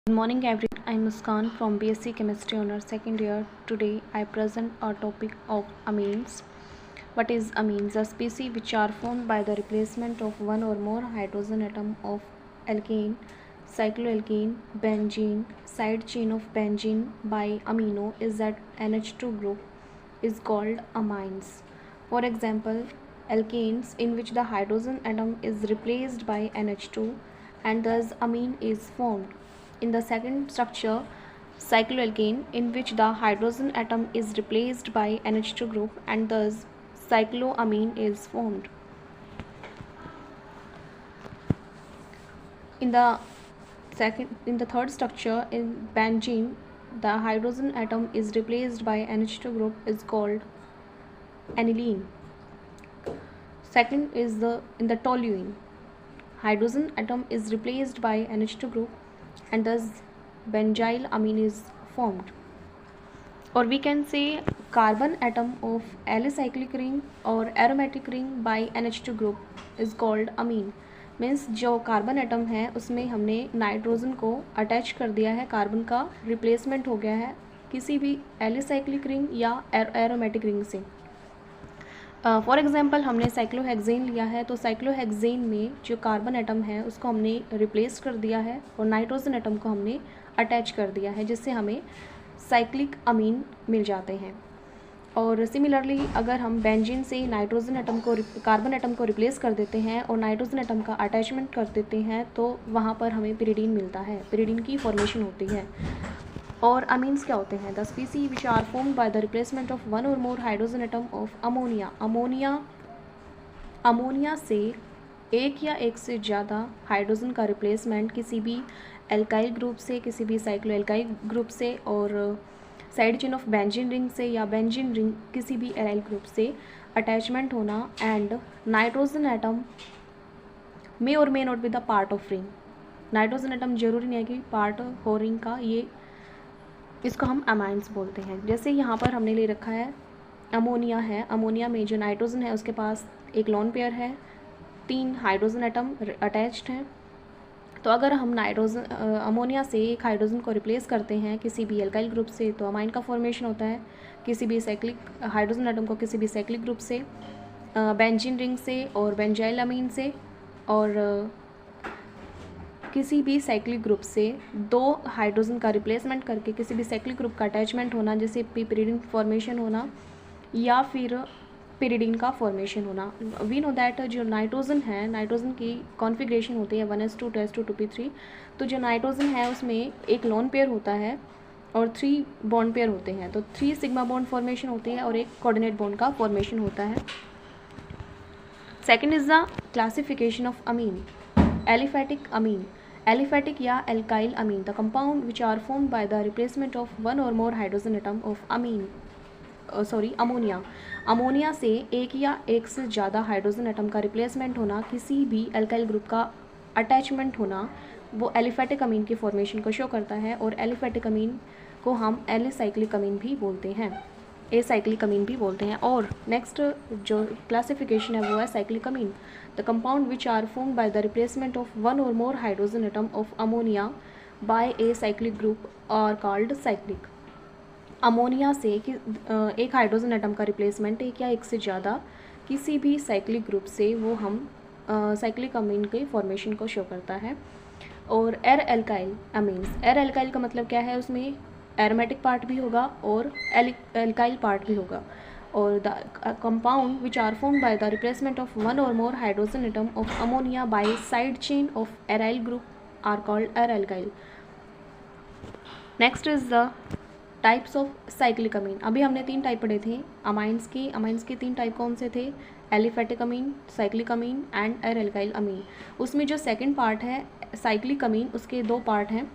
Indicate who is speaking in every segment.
Speaker 1: Good morning everyone. I am Muskan from BSc Chemistry Honors second year. Today I present a topic of amines. What is amines? A species which are formed by the replacement of one or more hydrogen atom of alkane, cycloalkane, benzene, side chain of benzene by amino is that NH2 group is called amines. For example, alkanes in which the hydrogen atom is replaced by NH2 and thus amine is formed. In the second structure, cycloalkane, in which the hydrogen atom is replaced by NH2 group and thus cycloamine is formed. In the third structure, in benzene, the hydrogen atom is replaced by NH2 group is called aniline. Second is in the toluene, hydrogen atom is replaced by NH2 group and thus benzyl amine is formed. Or we can say carbon atom of alicyclic ring or aromatic ring by NH2 group is called amine. Means जो carbon atom है उसमें हमने nitrogen को attach कर दिया है, carbon का replacement हो गया है किसी भी एलिसाइक्लिक रिंग या एरोमेटिक रिंग से. फॉर एग्जांपल हमने साइक्लोहेक्सेन लिया है, तो साइक्लोहेक्सेन में जो कार्बन एटम है उसको हमने रिप्लेस कर दिया है और नाइट्रोजन एटम को हमने अटैच कर दिया है, जिससे हमें साइक्लिक अमीन मिल जाते हैं. और सिमिलरली अगर हम बेंजीन से नाइट्रोजन एटम को कार्बन एटम को रिप्लेस कर देते हैं और नाइट्रोजन एटम का अटैचमेंट कर देते हैं तो वहाँ पर हमें पिरिडीन मिलता है, पिरिडीन की फॉर्मेशन होती है. और अमीन्स क्या होते हैं? The species which are formed by the replacement of one or more hydrogen atom of ammonia. Ammonia से एक या एक से ज़्यादा हाइड्रोजन का रिप्लेसमेंट किसी भी एल्काइल ग्रुप से, किसी भी साइक्लोएल्काइल ग्रुप से और side chain of benzene ring से या बेंजीन रिंग किसी भी एराइल ग्रुप से अटैचमेंट होना एंड नाइट्रोजन एटम मे और may not be the part of ring. Nitrogen atom जरूरी नहीं है कि पार्ट हो रिंग का, ये इसको हम अमाइंस बोलते हैं. जैसे यहाँ पर हमने ले रखा है अमोनिया है, अमोनिया में जो नाइट्रोजन है उसके पास एक लोन पेयर है, 3 हाइड्रोजन एटम अटैच्ड हैं. तो अगर हम अमोनिया से एक हाइड्रोजन को रिप्लेस करते हैं किसी भी एल्काइल ग्रुप से तो अमाइन का फॉर्मेशन होता है. किसी भी साइक्लिक हाइड्रोजन एटम को किसी भी साइक्लिक ग्रुप से, बेंजीन रिंग से और बेंजाइल अमीन से, और किसी भी साइक्लिक ग्रुप से 2 हाइड्रोजन का रिप्लेसमेंट करके किसी भी साइक्लिक ग्रुप का अटैचमेंट होना, जैसे पिरिडीन फॉर्मेशन होना या फिर पिरिडीन का फॉर्मेशन होना. वी नो दैट जो नाइट्रोजन है, नाइट्रोजन की कॉन्फ़िगरेशन होती है 1s2 2s2 2p3. तो जो नाइट्रोजन है उसमें एक लोन पेयर होता है और 3 बॉन्ड पेयर होते हैं. तो 3 सिग्मा बॉन्ड फॉर्मेशन होती है और एक कोऑर्डिनेट बॉन्ड का फॉर्मेशन होता है. Second is the classification of amine. Aliphatic amine, aliphatic या alkyl amine, the compound which are formed by the replacement of one or more hydrogen atom of ammonia. Ammonia से एक या एक से ज़्यादा हाइड्रोजन एटम का रिप्लेसमेंट होना, किसी भी एल्काइल ग्रुप का अटैचमेंट होना, वो एलिफेटिक अमीन की फॉर्मेशन को शो करता है. और एलिफेटिक अमीन को हम एलिसाइक्लिक अमीन भी बोलते हैं, एसाइक्लिक अमीन भी बोलते हैं. और नेक्स्ट जो क्लासिफिकेशन है वो है cyclic amine. The compound which are formed by the replacement of one or more hydrogen atom of ammonia by a cyclic group are called cyclic. Ammonia से एक हाइड्रोजन एटम का रिप्लेसमेंट एक या एक से ज़्यादा किसी भी साइक्लिक ग्रुप से, वो हम साइक्लिक अमीन के फॉर्मेशन को शो करता है. और एर एल्काइल अमीन्स, एर एल्काइल का मतलब क्या है? उसमें एरोमेटिक पार्ट भी होगा और एल्काइल पार्ट भी होगा. और the compound which are formed by the replacement of one or more hydrogen atom of ammonia by side chain of aryl group are called aralkyl. Next is the types of cyclic amine. अभी हमने 3 type पढ़े थे amines के 3 type कौन से थे? Aliphatic amine, cyclic amine and uh alkyl amine. उसमें जो सेकंड पार्ट है साइक्लिक अमीन, उसके 2 पार्ट हैं,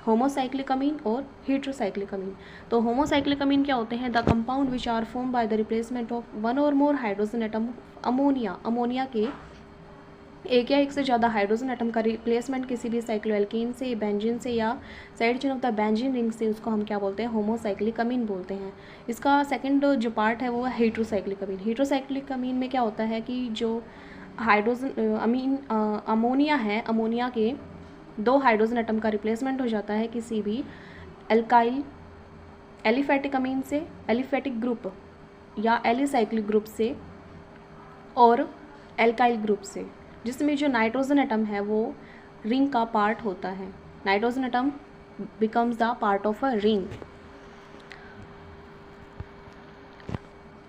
Speaker 1: होमोसाइक्लिक अमीन और हेट्रोसाइक्लिक अमीन. तो होमोसाइक्लिक अमीन क्या होते हैं? The compound which are form by the replacement of one or more hydrogen atom ammonia. Ammonia के एक या एक से ज़्यादा हाइड्रोजन एटम का रिप्लेसमेंट किसी भी साइक्लोएल्केन से, बेंजीन से या side chain of the benzene ring से, उसको हम क्या बोलते हैं? होमोसाइक्लिक अमीन बोलते हैं. इसका सेकंड जो पार्ट है वो है हेट्रोसाइक्लिक अमीन. हेट्रोसाइक्लिक अमीन में क्या होता है कि जो हाइड्रोजन अमीन अमोनिया है, अमोनिया के दो हाइड्रोजन एटम का रिप्लेसमेंट हो जाता है किसी भी एल्काइल एलिफेटिक अमीन से, एलिफेटिक ग्रुप या एलिसाइक्लिक ग्रुप से और एल्काइल ग्रुप से, जिसमें जो नाइट्रोजन एटम है वो रिंग का पार्ट होता है। Nitrogen atom becomes the part of a ring.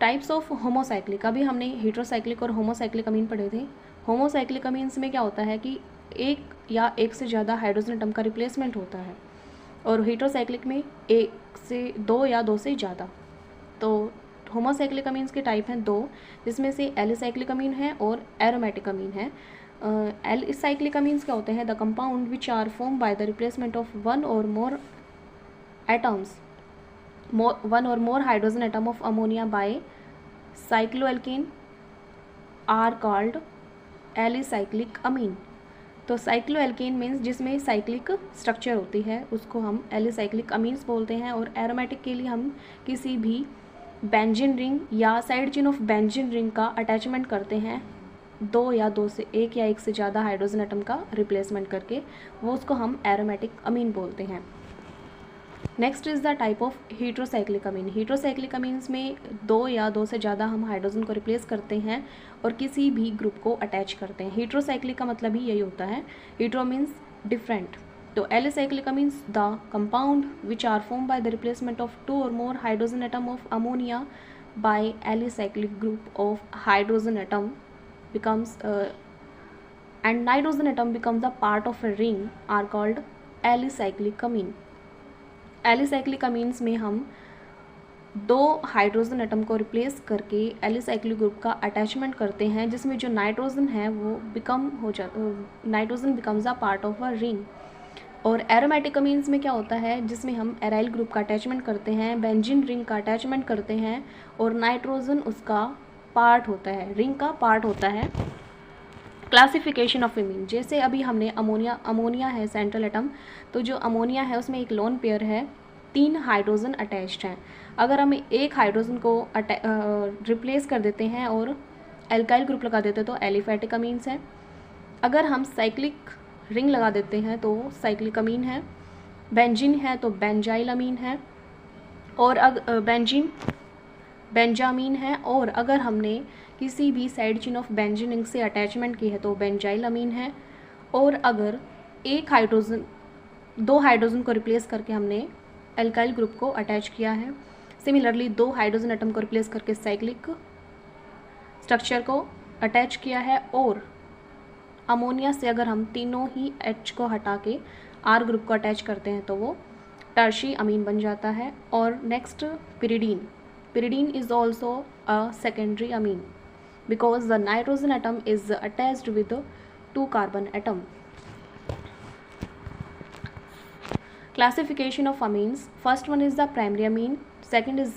Speaker 1: Types of homocyclic, अभी हमने हेट्रोसाइक्लिक और होमोसाइक्लिक अमीन पढ़े थे। होमोसाइक्लिक अमीन्स में क्या होता है कि एक या एक से ज़्यादा हाइड्रोजन एटम का रिप्लेसमेंट होता है, और हेट्रोसाइक्लिक में एक से दो या दो से ज़्यादा। तो होमोसाइक्लिक अमीन्स के टाइप हैं दो, जिसमें से एलिसाइक्लिक अमीन है और एरोमेटिक अमीन है। एलिसाइक्लिक अमीन्स क्या होते हैं? The compound which are form by the replacement of one or more hydrogen atom of ammonia by cycloalkane are called alicyclic amine. तो साइक्लोएल्केन मीन्स जिसमें साइक्लिक स्ट्रक्चर होती है उसको हम एलिसाइक्लिक अमीन्स बोलते हैं। और एरोमेटिक के लिए हम किसी भी बेंजीन रिंग या side chain of benzene ring का अटैचमेंट करते हैं, दो या दो से एक या एक से ज़्यादा हाइड्रोजन एटम का रिप्लेसमेंट करके, वो उसको हम एरोमेटिक अमीन बोलते हैं। Next is the type of heterocyclic amine. Heterocyclic amines में दो या दो से ज़्यादा हम हाइड्रोजन को रिप्लेस करते हैं और किसी भी ग्रुप को अटैच करते हैं। हेट्रोसाइक्लिक का मतलब ही यही होता है। Hetero means different. तो alicyclic means the compound which are form by the replacement of two और more hydrogen atom of ammonia by alicyclic group of hydrogen atom becomes and nitrogen atom becomes a part of a ring are called alicyclic amine. Alicyclic amines में हम दो hydrogen atom को replace करके alicyclic group का attachment करते हैं, जिसमें जो नाइट्रोजन है वो nitrogen becomes a part of a ring. और एरोमेटिक अमीन्स में क्या होता है? जिसमें हम एराइल ग्रुप का अटैचमेंट करते हैं, बेंजीन रिंग का अटैचमेंट करते हैं और नाइट्रोजन उसका पार्ट होता है, रिंग का पार्ट होता है। क्लासिफिकेशन ऑफ अमीन, जैसे अभी हमने अमोनिया है सेंट्रल एटम, तो जो अमोनिया है उसमें एक लोन पेयर है, तीन हाइड्रोजन अटैच्ड हैं। अगर हम एक हाइड्रोजन को रिप्लेस कर देते हैं और एल्काइल ग्रुप लगा देते हैं तो एलिफेटिक अमीन्स हैं। अगर हम साइक्लिक रिंग लगा देते हैं तो साइक्लिक अमीन है। बेंजीन है तो बेंजाइल अमीन है, और बेंजामीन है। और अगर हमने किसी भी side chain of benzene ring से अटैचमेंट की है तो बेंजाइल अमीन है। और अगर दो हाइड्रोजन को रिप्लेस करके हमने एल्काइल ग्रुप को अटैच किया है, सिमिलरली दो हाइड्रोजन एटम को रिप्लेस करके साइक्लिक स्ट्रक्चर को अटैच किया है, और अमोनिया से अगर हम तीनों ही H को हटा के R ग्रुप को अटैच करते हैं तो वो टर्शी अमीन बन जाता है। और next pyridine is also a secondary amine because the nitrogen atom is attached with 2 carbon atom. Classification of amines, first one is the primary amine, second is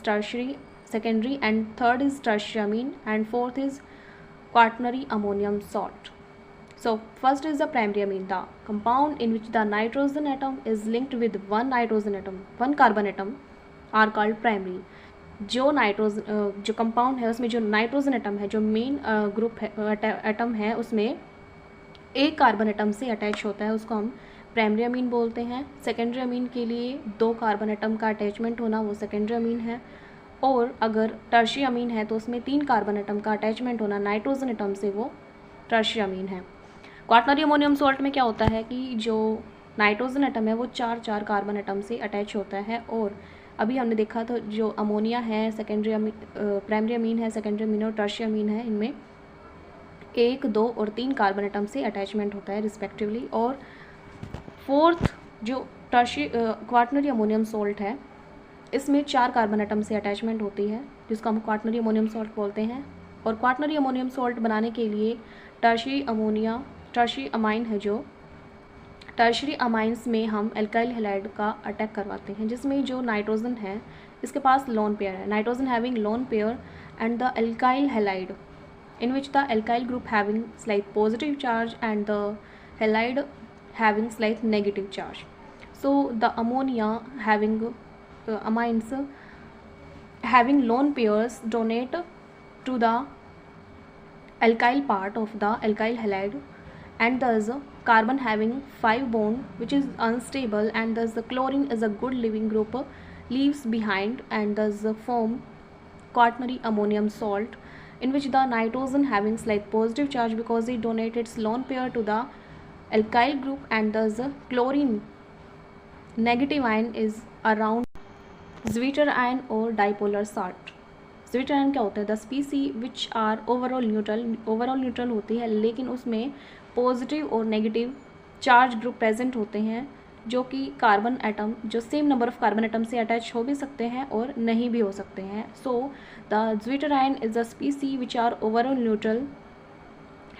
Speaker 1: secondary, and third is tertiary amine, and fourth is quaternary ammonium salt. So first is the primary amine, the compound in which the nitrogen atom is linked with one carbon atom are called primary. जो compound है उसमें जो nitrogen atom है, जो main group है atom है, उसमें एक कार्बन एटम से अटैच होता है, उसको हम प्राइमरी अमीन बोलते हैं। सेकेंडरी अमीन के लिए दो कार्बन एटम का अटैचमेंट होना वो सेकेंडरी अमीन है। और अगर टर्शियरी अमीन है तो उसमें तीन कार्बन एटम का अटैचमेंट होना नाइट्रोजन एटम से, वो टर्शियरी अमीन है। क्वाटर्नरी अमोनियम सॉल्ट में क्या होता है कि जो नाइट्रोजन एटम है वो चार कार्बन एटम से अटैच होता है। और अभी हमने देखा तो जो अमोनिया है प्राइमरी अमीन है, सेकेंडरी अमीन और टर्शियरी अमीन है, इनमें 1, 2 और 3 कार्बन एटम से अटैचमेंट होता है रिस्पेक्टिवली। और फोर्थ जो क्वाटर्नरी अमोनियम सॉल्ट है, इसमें 4 कार्बन एटम से अटैचमेंट होती है, जिसको हम क्वाटर्नरी अमोनियम सॉल्ट बोलते हैं। और क्वाटर्नरी अमोनियम सॉल्ट बनाने के लिए टर्शियरी अमाइन है, जो टर्शियरी अमाइंस में हम एल्काइल हैलाइड का अटैक करवाते हैं, जिसमें जो नाइट्रोजन है इसके पास लोन पेयर है, nitrogen having lone pair and the alkyl halide in which the alkyl group having slight positive charge and the halide having slight negative charge. So the ammonia having amines having lone pairs donate to the alkyl part of the alkyl halide and thus carbon having 5 bond which is unstable, and thus the chlorine is a good living group, leaves behind and thus form quaternary ammonium salt, in which the nitrogen having slight positive charge because it donates its lone pair to the alkyl group, and thus the chlorine negative ion is around Zwitter ion or dipolar salt. Zwitter ion क्या होता है? The species which are overall neutral होती है, लेकिन उसमें positive और negative charge group present होते हैं, जो कि कार्बन एटम जो same number of carbon atom से अटैच हो भी सकते हैं और नहीं भी हो सकते हैं. So the Zwitter ion is the species which are overall neutral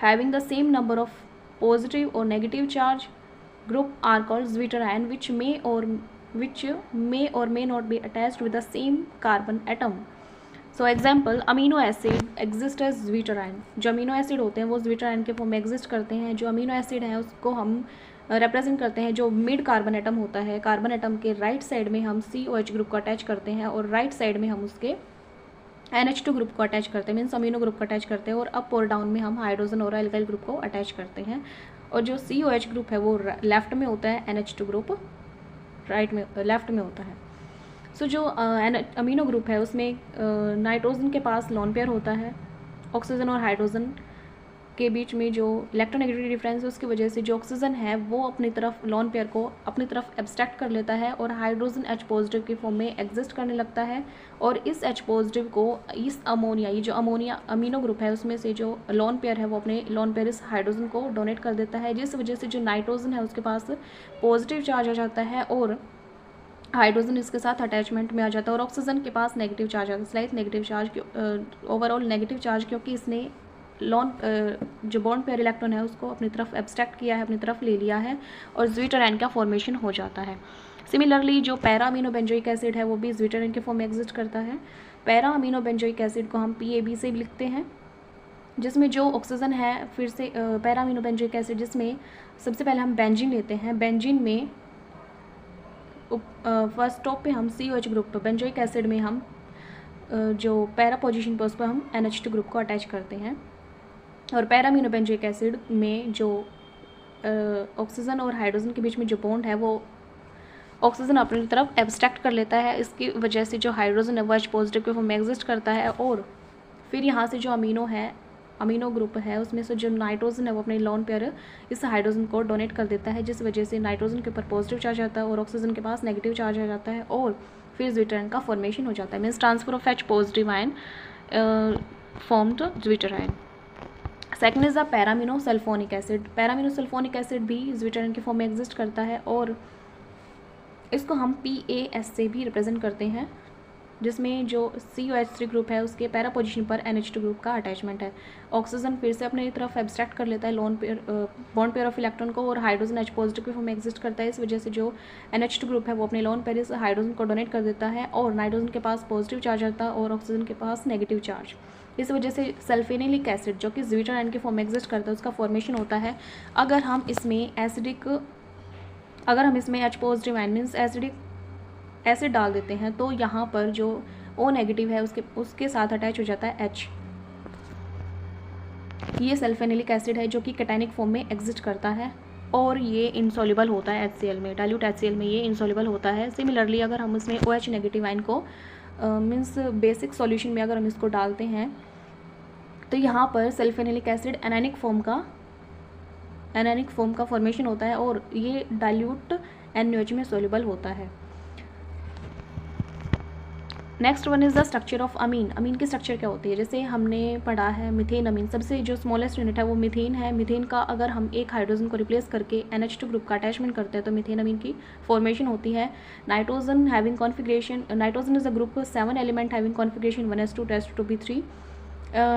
Speaker 1: having the same number of positive और negative charge group are called Zwitter ion, which may or may not be attached with the same carbon atom. So example, amino acid exist as Zwitter ion. जो amino acid होते हैं वो Zwitter ion के form में exist करते हैं. जो amino acid है उसको हम रिप्रेजेंट करते हैं जो मिड कार्बन एटम होता है. कार्बन एटम के राइट साइड में हम COH ग्रुप को अटैच करते हैं और राइट साइड में हम उसके NH2 ग्रुप को अटैच करते हैं, मीन्स अमीनो ग्रुप को अटैच करते हैं, और अप और डाउन में हम हाइड्रोजन और एल्काइल ग्रुप को अटैच करते हैं. और जो COH ग्रुप है वो लेफ्ट में होता है, NH2 ग्रुप राइट में लेफ्ट में होता है. सो जो अमीनो ग्रुप है उसमें नाइट्रोजन के पास लोन पेयर होता है. ऑक्सीजन और हाइड्रोजन के बीच में जो इलेक्ट्रोनेगेटिव डिफरेंस है उसकी वजह से जो ऑक्सीजन है वो अपनी तरफ लोन पेयर को अपनी तरफ एब्स्ट्रैक्ट कर लेता है और हाइड्रोजन H पॉजिटिव की फॉर्म में एग्जिस्ट करने लगता है. और इस H पॉजिटिव को इस अमोनिया, ये जो अमोनिया अमीनो ग्रुप है उसमें से जो लोन पेयर है वो अपने लोन पेयर इस हाइड्रोजन को डोनेट कर देता है, जिस वजह से जो नाइट्रोजन है उसके पास पॉजिटिव चार्ज आ जाता है और हाइड्रोजन इसके साथ अटैचमेंट में आ जाता है, और ऑक्सीजन के पास नेगेटिव चार्ज आता है, slight negative charge, overall negative charge, क्योंकि इसने लॉन जो बॉन्ड पेयर इलेक्ट्रॉन है उसको अपनी तरफ एब्स्ट्रैक्ट किया है, अपनी तरफ ले लिया है, और Zwitter ion का फॉर्मेशन हो जाता है. सिमिलरली जो पैरा अमीनो बेंजोइक एसिड है वो भी Zwitter ion के फॉर्म में एग्जिस्ट करता है. पैरा अमीनो बेंजोइक एसिड को हम PAB से भी लिखते हैं, जिसमें जो ऑक्सीजन है फिर से पैरा अमीनो बेंजोइक एसिड, जिसमें सबसे पहले हम बेंजीन लेते हैं. बेंजीन में फर्स्ट टॉप पे हम COH ग्रुप, बेंजोइक एसिड में हम जो पैरा पोजीशन पर उस पर हम NH2 ग्रुप को अटैच करते हैं. और पैरा अमीनो बेंजोइक एसिड में जो ऑक्सीजन और हाइड्रोजन के बीच में जो बॉन्ड है वो ऑक्सीजन अपनी तरफ एब्स्ट्रैक्ट कर लेता है. इसकी वजह से जो हाइड्रोजन है वो H पॉजिटिव के फॉर्म में एग्जिस्ट करता है, और फिर यहाँ से जो अमीनो ग्रुप है उसमें से जो नाइट्रोजन है वो अपने लोन पेयर इस हाइड्रोजन को डोनेट कर देता है, जिस वजह से नाइट्रोजन के ऊपर पॉजिटिव चार्ज आता है और ऑक्सीजन के पास नेगेटिव चार्ज आ जाता है, और फिर Zwitter ion का फॉर्मेशन हो जाता है. Means transfer of H positive ion formed Zwitter ion. Second is the para amino sulphonic acid. Para amino sulphonic acid भी Zwitter ion के फॉर्म में एग्जिस्ट करता है, और इसको हम PAS से भी रिप्रेजेंट करते हैं, जिसमें जो COH3 ग्रुप है उसके पैरा पोजीशन पर NH2 ग्रुप का अटैचमेंट है. ऑक्सीजन फिर से अपनी तरफ एब्स्ट्रैक्ट कर लेता है lone pair bond pair of electron को, और हाइड्रोजन H पॉजिटिव के फॉर्म में एग्जिस्ट करता है. इस वजह से जो NH2 ग्रुप है वो अपने लोन पेयर इस हाइड्रोजन को डोनेट कर देता है, और नाइट्रोजन के पास पॉजिटिव चार्ज आता है और ऑक्सीजन के पास नेगेटिव चार्ज. इस वजह से सल्फेनिलिक एसिड जो कि Zwitter ion के फॉर्म में एग्जिस्ट करता है उसका फॉर्मेशन होता है. अगर हम इसमें H positive ion means acid डाल देते हैं तो यहाँ पर जो O नेगेटिव है उसके साथ अटैच हो जाता है H. ये सल्फेनिलिक एसिड है जो कि कैटायनिक फॉर्म में एग्जिस्ट करता है, और ये इनसॉल्युबल होता है HCl में, डाइल्यूट HCl में ये इनसॉल्युबल होता है. सिमिलरली अगर हम इसमें OH नेगेटिव आयन को मीन्स बेसिक सॉल्यूशन में अगर हम इसको डालते हैं तो यहाँ पर सल्फेनिलिक एसिड एनायनिक फॉर्म का फॉर्मेशन होता है, और ये डाइल्यूट NaOH में सॉल्युबल होता है. Next one is the structure of amine. Amine की स्ट्रक्चर क्या होती है? जैसे हमने पढ़ा है मीथेन अमीन, सबसे जो स्मॉलेस्ट यूनिट है वो मीथेन है. मीथेन का अगर हम एक हाइड्रोजन को रिप्लेस करके NH2 ग्रुप का अटैचमेंट करते हैं तो मीथेन अमीन की फॉर्मेशन होती है. Nitrogen having configuration, nitrogen is a group 7 element having configuration 1s2 2s2 2p3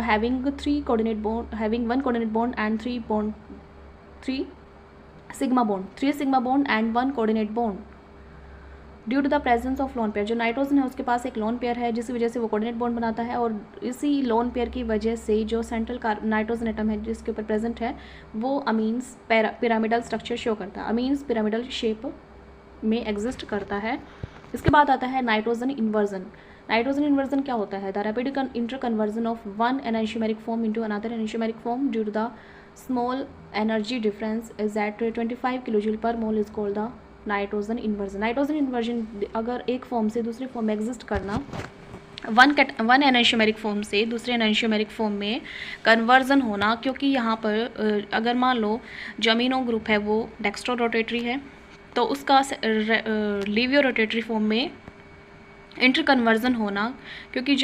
Speaker 1: having 1 coordinate bond and 3 sigma bond and 1 coordinate bond. Due to the presence of lone pair, जो nitrogen है उसके पास एक lone pair है जिसकी वजह से वो coordinate bond बनाता है, और इसी लोन पेयर की वजह से जो सेंट्रल नाइट्रोजन एटम है जिसके ऊपर प्रेजेंट है वो अमीन्स पिरामिडल स्ट्रक्चर शो करता है. अमीन्स पिरामिडल शेप में एग्जिस्ट करता है. इसके बाद आता है नाइट्रोजन इन्वर्जन. नाइट्रोजन इन्वर्जन क्या होता है? The rapid inter conversion of one anisomeric form into another anisomeric form due to the small energy difference is at 25 kilojoule per mole is called the nitrogen inversion. Nitrogen inversion अगर एक form से दूसरी form में exist करना, one एनर्शियोमेरिक form से दूसरे एनर्शियोमेरिक form में conversion होना, क्योंकि यहाँ पर अगर मान लो जो अमीनो ग्रुप है वो डेक्स्ट्रो रोटेटरी है तो उसका लीवियो रोटेटरी फॉर्म में इंटर कन्वर्जन होना, क्योंकि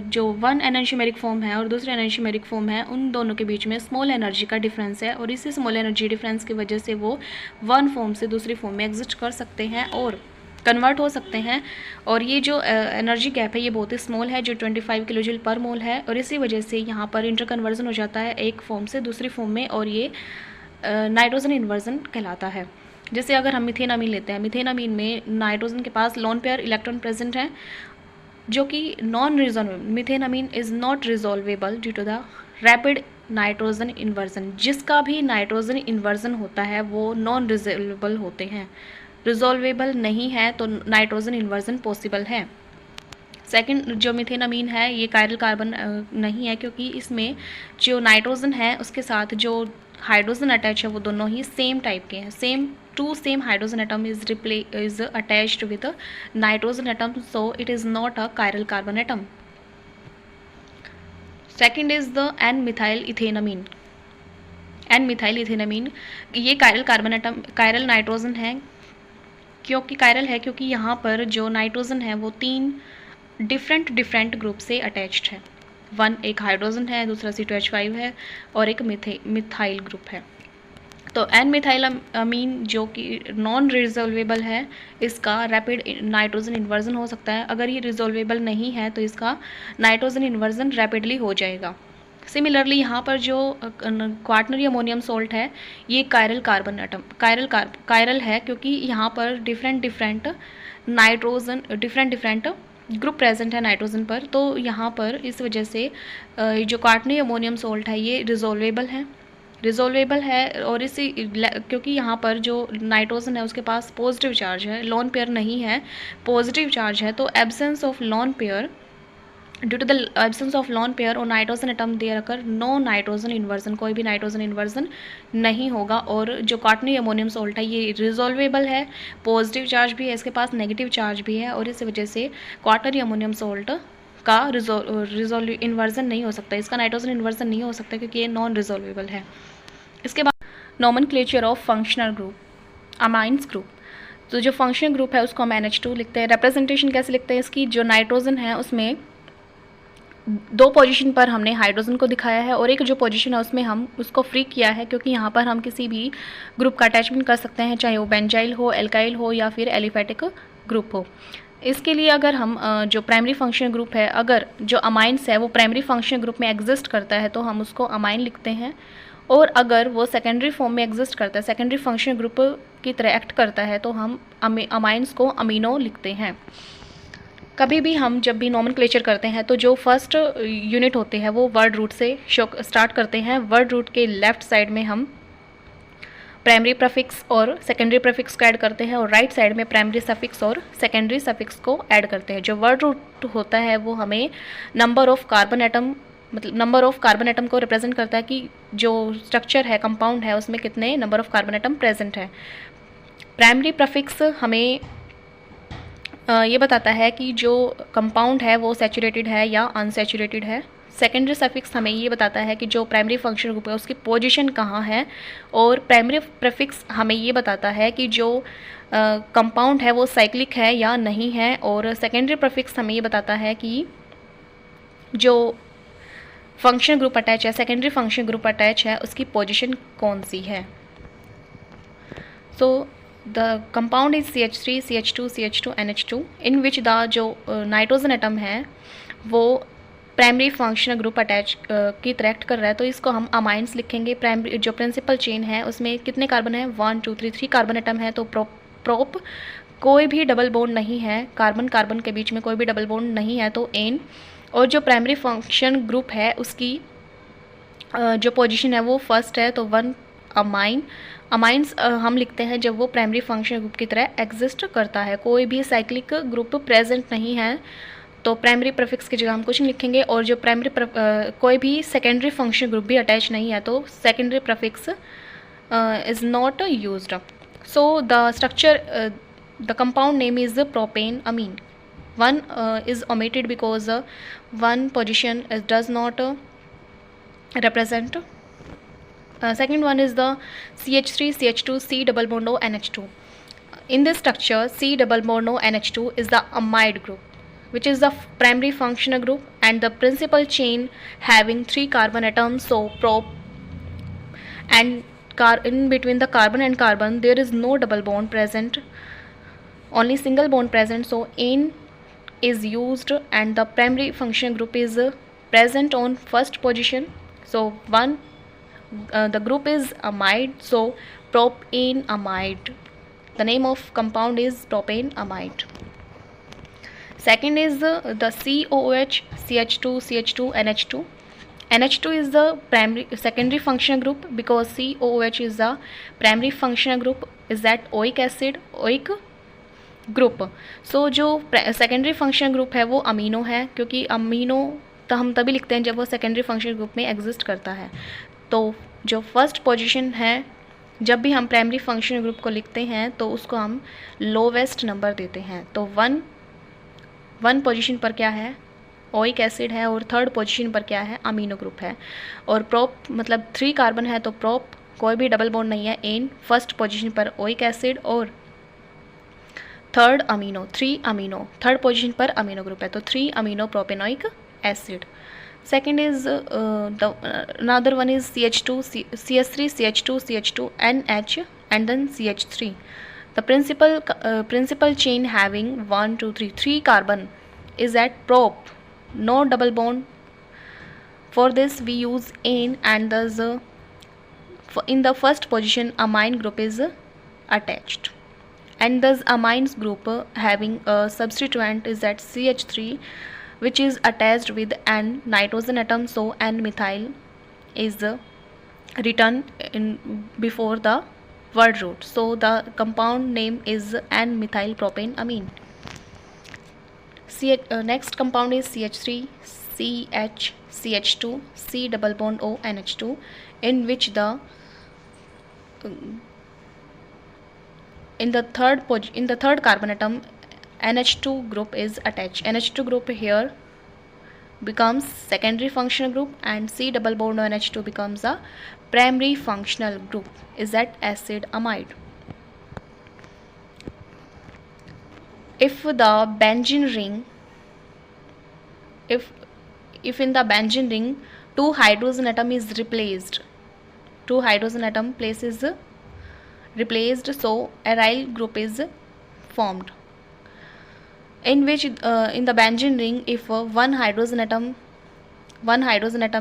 Speaker 1: जो वन एनर्शियोमेरिक फॉर्म है और दूसरे एनर्शियोमेरिक फॉर्म है उन दोनों के बीच में स्मॉल एनर्जी का डिफरेंस है और इसी स्मॉल एनर्जी डिफरेंस की वजह से वो वन फॉर्म से दूसरी फॉर्म में एग्जिस्ट कर सकते हैं और कन्वर्ट हो सकते हैं। और ये जो एनर्जी गैप है ये बहुत ही स्मॉल है, जो 25 किलोजूल पर मोल है, और इसी वजह से यहाँ पर इंटर कन्वर्जन हो जाता है एक फॉर्म से दूसरी फॉर्म में, और ये नाइट्रोजन इन्वर्जन कहलाता है। जैसे अगर हम मीथेन अमीन लेते हैं, मीथेन अमीन में नाइट्रोजन के पास लोन पेयर इलेक्ट्रॉन प्रेजेंट है जो कि non resolvable, methane amine is not resolvable due to the rapid nitrogen inversion. जिसका भी नाइट्रोजन इन्वर्जन होता है वो नॉन रिजॉल्वेबल होते हैं, रिजॉल्वेबल नहीं है तो नाइट्रोजन इन्वर्जन पॉसिबल है। सेकंड जो मीथेन अमीन है ये कायरल कार्बन नहीं है, क्योंकि इसमें जो नाइट्रोजन है उसके साथ जो हाइड्रोजन अटैच है वो दोनों ही सेम टाइप के हैं, same hydrogen atom is attached with a nitrogen atom, so it is not a chiral carbon atom. Second is the N-methyl ethanamine. N-methyl ethanamine ये chiral carbon atom, chiral nitrogen है। क्योंकि chiral है क्योंकि यहाँ पर जो नाइट्रोजन है वो 3 डिफरेंट ग्रुप से अटैच्ड है। एक हाइड्रोजन है, दूसरा C2H5 है और एक मिथाइल ग्रुप है। तो एन मिथाइल अमीन जो कि नॉन रिजॉल्वेबल है, इसका रैपिड नाइट्रोजन इन्वर्जन हो सकता है। अगर ये रिजॉल्वेबल नहीं है तो इसका नाइट्रोजन इन्वर्जन रैपिडली हो जाएगा। सिमिलरली यहाँ पर जो क्वाटनरी अमोनियम सॉल्ट है ये कायरल कार्बन एटम कायरल है, क्योंकि यहाँ पर डिफरेंट ग्रुप प्रेजेंट है नाइट्रोजन पर, तो यहाँ पर इस वजह से जो क्वाटनरी अमोनियम सॉल्ट है ये रिजॉल्वेबल है और इसी क्योंकि यहाँ पर जो नाइट्रोजन है उसके पास पॉजिटिव चार्ज है, लोन पेयर नहीं है, पॉजिटिव चार्ज है, तो absence of lone pair, due to the absence of lone pair और nitrogen atom there occur no nitrogen inversion, कोई भी नाइट्रोजन इन्वर्जन नहीं होगा। और जो क्वाटनरी अमोनियम सॉल्ट है ये रिजॉल्वेबल है, पॉजिटिव चार्ज भी है, इसके पास नेगेटिव चार्ज भी है, और इस वजह से क्वाटनरी अमोनियम सॉल्ट का इन्वर्जन नहीं हो सकता, इसका नाइट्रोजन इन्वर्जन नहीं हो सकता क्योंकि ये नॉन रिजॉल्वेबल है। इसके बाद nomenclature of functional group, amines group. तो जो फंक्शनल ग्रुप है उसको हम NH2 लिखते हैं। रिप्रेजेंटेशन कैसे लिखते हैं इसकी, जो नाइट्रोजन है उसमें 2 पोजीशन पर हमने हाइड्रोजन को दिखाया है और एक जो पोजीशन है उसमें हम उसको फ्री किया है, क्योंकि यहाँ पर हम किसी भी ग्रुप का अटैचमेंट कर सकते हैं, चाहे वो बेंजाइल हो, एल्काइल हो या फिर एलिफेटिक ग्रुप हो। इसके लिए अगर हम जो प्राइमरी फंक्शनल ग्रुप है, अगर जो अमाइंस है वो प्राइमरी फंक्शनल ग्रुप में एग्जिस्ट करता है तो हम उसको अमाइन लिखते हैं, और अगर वो सेकेंडरी फॉर्म में एग्जिस्ट करता है, सेकेंडरी फंक्शनल ग्रुप की तरह एक्ट करता है तो हम अमाइंस को अमीनो लिखते हैं। कभी भी हम जब भी नोमेनक्लेचर करते हैं तो जो फर्स्ट यूनिट होते हैं वो वर्ड रूट से स्टार्ट करते हैं। वर्ड रूट के लेफ्ट साइड में हम प्राइमरी प्रीफिक्स और सेकेंडरी प्रीफिक्स को ऐड करते हैं और राइट साइड में प्राइमरी सफिक्स और सेकेंडरी सफिक्स को ऐड करते हैं। जो वर्ड रूट होता है वो हमें नंबर ऑफ कार्बन एटम को रिप्रेजेंट करता है कि जो स्ट्रक्चर है, कंपाउंड है, उसमें कितने number of carbon atom present है। प्राइमरी प्रीफिक्स हमें ये बताता है कि जो कंपाउंड है वो सैचुरेटेड है या अनसैचुरेटेड है। सेकेंडरी सफिक्स हमें ये बताता है कि जो प्राइमरी फंक्शनल ग्रुप है उसकी पोजीशन कहाँ है, और प्राइमरी प्रीफिक्स हमें ये बताता है कि जो कंपाउंड है वो साइक्लिक है या नहीं है, और सेकेंडरी प्रीफिक्स हमें ये बताता है कि जो फंक्शनल ग्रुप अटैच है, सेकेंडरी फंक्शनल ग्रुप अटैच है, उसकी पोजीशन कौन सी है। सो the compound is CH3, CH2, CH2, NH2 in which the जो नाइट्रोजन एटम है वो प्राइमरी फंक्शनल ग्रुप अटैच की तरह एक्ट कर रहा है, तो इसको हम अमाइंस लिखेंगे। प्राइमरी जो प्रिंसिपल चेन है उसमें कितने कार्बन है, 1 2 3 कार्बन एटम है, तो प्रोप कोई भी डबल बॉन्ड नहीं है, कार्बन के बीच में कोई भी डबल बॉन्ड नहीं है, तो एन। और जो प्राइमरी फंक्शन ग्रुप है उसकी जो पोजीशन है वो फर्स्ट है, तो 1 अमाइंस हम लिखते हैं जब वो प्राइमरी फंक्शन ग्रुप की तरह एग्जिस्ट करता है, कोई भी साइक्लिक ग्रुप प्रेजेंट नहीं है, तो प्राइमरी प्रीफिक्स की जगह हम कुछ नहीं लिखेंगे, और जो प्राइमरी कोई भी सेकेंडरी फंक्शन ग्रुप भी अटैच नहीं है तो secondary prefix is not used. So the structure, the compound name is propane amine. One is omitted because one position does not represent. Second one is the CH3 CH2 C double bond O NH2. In this structure, C double bond O NH2 is the amide group, which is the primary functional group and the principal chain having 3 carbon atoms. So prop, and in between the carbon and carbon there is no double bond present, only single bond present. So ane is used and the primary function group is present on first position. So the group is amide, so propane amide. The name of compound is propane amide. Second is the COOH CH2 CH2 NH2. NH2 is the secondary functional group because COOH is the primary functional group, is that oic acid oic group. So जो secondary function group है वो amino है, क्योंकि amino तो हम तभी लिखते हैं जब वो सेकेंडरी फंक्शन ग्रुप में एग्जिस्ट करता है. तो जो फर्स्ट पोजीशन है, जब भी हम प्राइमरी फंक्शन ग्रुप को लिखते हैं तो उसको हम लोवेस्ट नंबर देते हैं. तो वन पोजीशन पर क्या है, ओइक एसिड है, और थर्ड पोजीशन पर क्या है, अमीनो ग्रुप है. और प्रोप मतलब 3 कार्बन है तो प्रोप कोई भी डबल बॉन्ड नहीं है. एन फर्स्ट पोजीशन पर ओइक एसिड और third amino 3 amino third position पर अमीनो ग्रुप है, तो 3 amino propanoic acid. Second is another one is CH2 CH3 CH2 CH2 NH and then CH3. The principal chain having 1 2 3 carbon is at prop, no double bond. For this we use ane, and thus in the first position amine group is attached, and thus amines group having a substituent is at CH3, which is attached with an nitrogen atom. So N-methyl is written in before the word root. So the compound name is N-methyl propane amine. Next compound is CH3 CH CH2 C double bond O NH2, in which in the third carbon atom NH2 group is attached. NH2 group here becomes secondary functional group, and C double bond NH2 becomes a primary functional group, is that acid amide. If the benzene ring, if in the benzene ring 2 hydrogen atom is replaced, 2 hydrogen atom place is replaced, so aryl group is formed, in which in the benzene ring if one hydrogen atom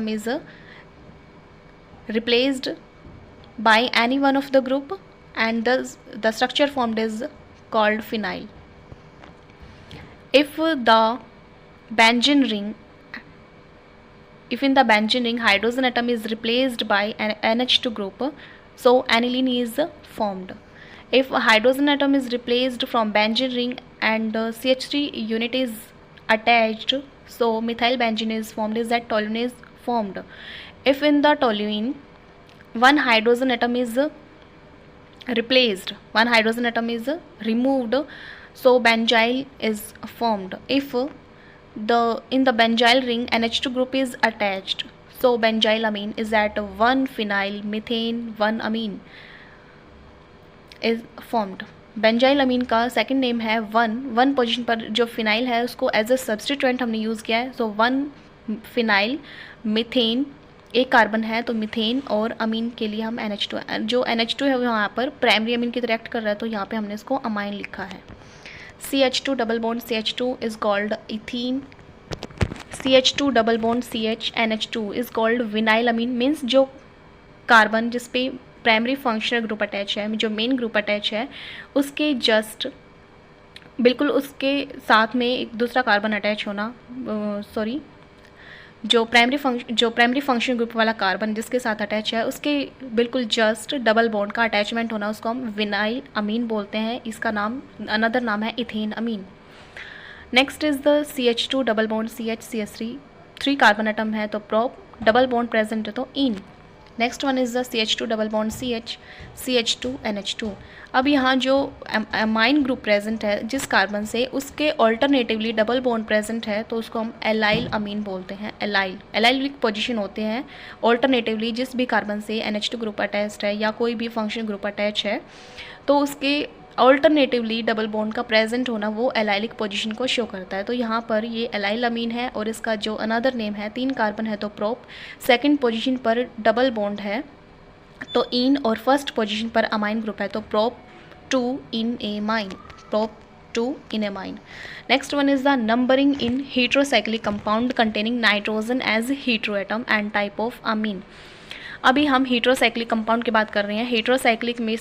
Speaker 1: is replaced by any one of the group, and thus the structure formed is called phenyl. If in the benzene ring hydrogen atom is replaced by an NH2 group, so aniline is formed. If a hydrogen atom is replaced from benzene ring and CH3 unit is attached, so methyl benzene is formed, is that toluene is formed. If in the toluene one hydrogen atom is replaced, one hydrogen atom is removed, so benzyl is formed. If in the benzyl ring NH2 group is attached, so benzylamine is that 1 phenyl methane 1 amine is formed. बेंजाइलामीन का second name है one position पर जो phenyl है उसको as a substituent हमने use किया है. सो 1 phenyl methane, एक कार्बन है तो मिथेन, और अमीन के लिए हम NH2, जो NH2 है वो यहाँ पर प्राइमरी अमीन की रिएक्ट कर रहा है तो यहाँ पे हमने इसको अमाइन लिखा है. CH2 double bond CH2 is called ethene. CH2 double bond CH NH2 is called vinyl amine. Means जो कार्बन जिस पे प्राइमरी फंक्शनल ग्रुप अटैच है, जो मेन ग्रुप अटैच है, उसके जस्ट बिल्कुल उसके साथ में एक दूसरा कार्बन अटैच होना, जो प्राइमरी फंक्शन ग्रुप वाला कार्बन जिसके साथ अटैच है उसके बिल्कुल जस्ट डबल बॉन्ड का अटैचमेंट होना, उसको हम विनाइल अमीन बोलते हैं. इसका नाम अनदर नाम है ethane amine. Next is the CH2 double bond CH CH3 carbon atom है तो प्रोप, डबल बॉन्ड प्रेजेंट है तो ene. Next one is the CH2 double bond CH CH2 NH2। अब यहाँ जो अमाइन ग्रुप प्रेजेंट है जिस कार्बन से, उसके ऑल्टरनेटिवली डबल बॉन्ड प्रेजेंट है तो उसको हम एलाइल अमीन बोलते हैं। एलाइलिक पोजीशन होते हैं ऑल्टरनेटिवली जिस भी कार्बन से NH2 ग्रुप अटैच्ड है या कोई भी फंक्शन ग्रुप अटैच है तो उसके ऑल्टरनेटिवली डबल बॉन्ड का प्रेजेंट होना वो एलाइलिक पोजीशन को शो करता है। तो यहाँ पर ये एलाइल अमीन है और इसका जो अनदर नेम है, 3 कार्बन है तो प्रोप, सेकंड पोजीशन पर डबल बॉन्ड है तो इन, और फर्स्ट पोजीशन पर अमाइन ग्रुप है तो prop 2 in amine, prop 2 in amine. Next one is the numbering in heterocyclic compound containing nitrogen as heteroatom and type of amine. अभी हम heterocyclic compound की बात कर रहे हैं। हीट्रोसाइक्लिक में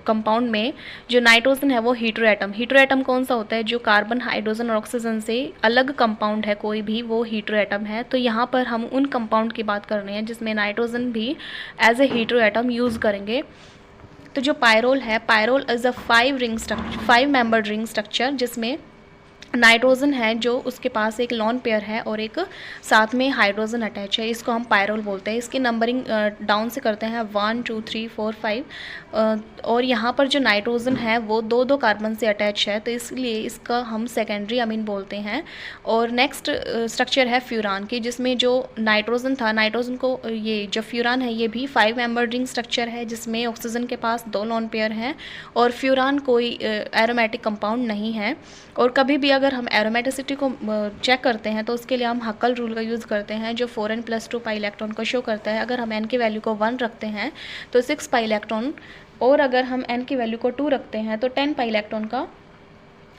Speaker 1: कंपाउंड में जो नाइट्रोजन है वो हीट्रोएटम कौन सा होता है, जो कार्बन हाइड्रोजन और ऑक्सीजन से अलग कंपाउंड है कोई भी, वो हीट्रोएटम है। तो यहाँ पर हम उन कंपाउंड की बात कर रहे हैं जिसमें नाइट्रोजन भी एज ए हीट्रोएटम यूज़ करेंगे। तो जो पायरोल है, pyrrole is a 5 membered ring structure जिसमें नाइट्रोजन है जो उसके पास एक लॉन पेयर है और एक साथ में हाइड्रोजन अटैच है, इसको हम पायरोल बोलते हैं। इसकी नंबरिंग डाउन से करते हैं 1 2 3 4 5, और यहाँ पर जो नाइट्रोजन है वो 2 कार्बन से अटैच है तो इसलिए इसका हम सेकेंडरी अमीन बोलते हैं। और नेक्स्ट स्ट्रक्चर है फ्यूरान की, जिसमें जो नाइट्रोजन था, नाइट्रोजन को ये जो फ्यूरान है ये भी 5 मेंबर्ड रिंग स्ट्रक्चर है जिसमें ऑक्सीजन के पास 2 लॉन पेयर हैं और फ्यूरान कोई एरोमेटिक कंपाउंड नहीं है। और कभी भी अगर हम एरोमेटिसिटी को चेक करते हैं तो उसके लिए हम हक्कल रूल का यूज़ करते हैं जो 4n+2 पाई इलेक्ट्रॉन को शो करता है। अगर हम n की वैल्यू को 1 रखते हैं तो 6 पाई इलेक्ट्रॉन, और अगर हम n की वैल्यू को 2 रखते हैं तो 10 पाई इलेक्ट्रॉन का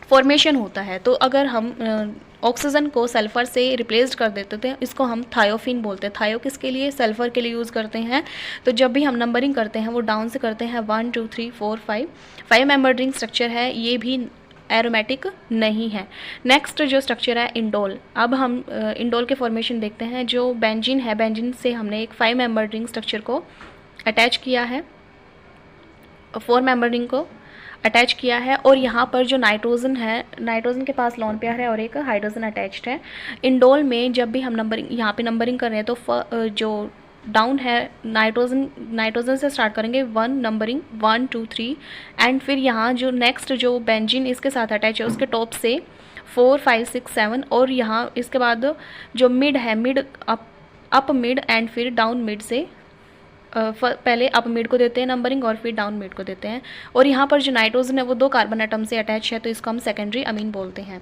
Speaker 1: फॉर्मेशन होता है। तो अगर हम ऑक्सीजन को सल्फ़र से रिप्लेस कर देते थे, इसको हम थायोफिन बोलते हैं। थायो किसके लिए, सल्फ़र के लिए यूज़ करते हैं। तो जब भी हम नंबरिंग करते हैं वो डाउन से करते हैं 1 2 3 4 5 मेंबर्ड रिंग स्ट्रक्चर है, ये भी एरोमेटिक नहीं है। नेक्स्ट जो स्ट्रक्चर है इंडोल। अब हम इंडोल के फॉर्मेशन देखते हैं। जो बेंजीन है, बेंजीन से हमने एक 5 मेंबर्ड रिंग स्ट्रक्चर को अटैच किया है, 4 मेंबर्ड रिंग को अटैच किया है, और यहाँ पर जो नाइट्रोजन है, नाइट्रोजन के पास लॉन पेयर है और एक हाइड्रोजन अटैच्ड है। इंडोल में जब भी हम नंबरिंग यहाँ पे नंबरिंग कर रहे हैं तो जो डाउन है नाइट्रोजन से स्टार्ट करेंगे 1 नंबरिंग 1 2 3, एंड फिर यहाँ जो नेक्स्ट जो बेंजीन इसके साथ अटैच है उसके टॉप से 4 5 6 7, और यहाँ इसके बाद जो मिड है, मिड अप मिड एंड फिर डाउन मिड से पहले अप मिड को देते हैं नंबरिंग और फिर डाउन मिड को देते हैं। और यहाँ पर जो नाइट्रोजन है वो 2 कार्बन एटम से अटैच है तो इसको हम सेकेंडरी अमीन बोलते हैं।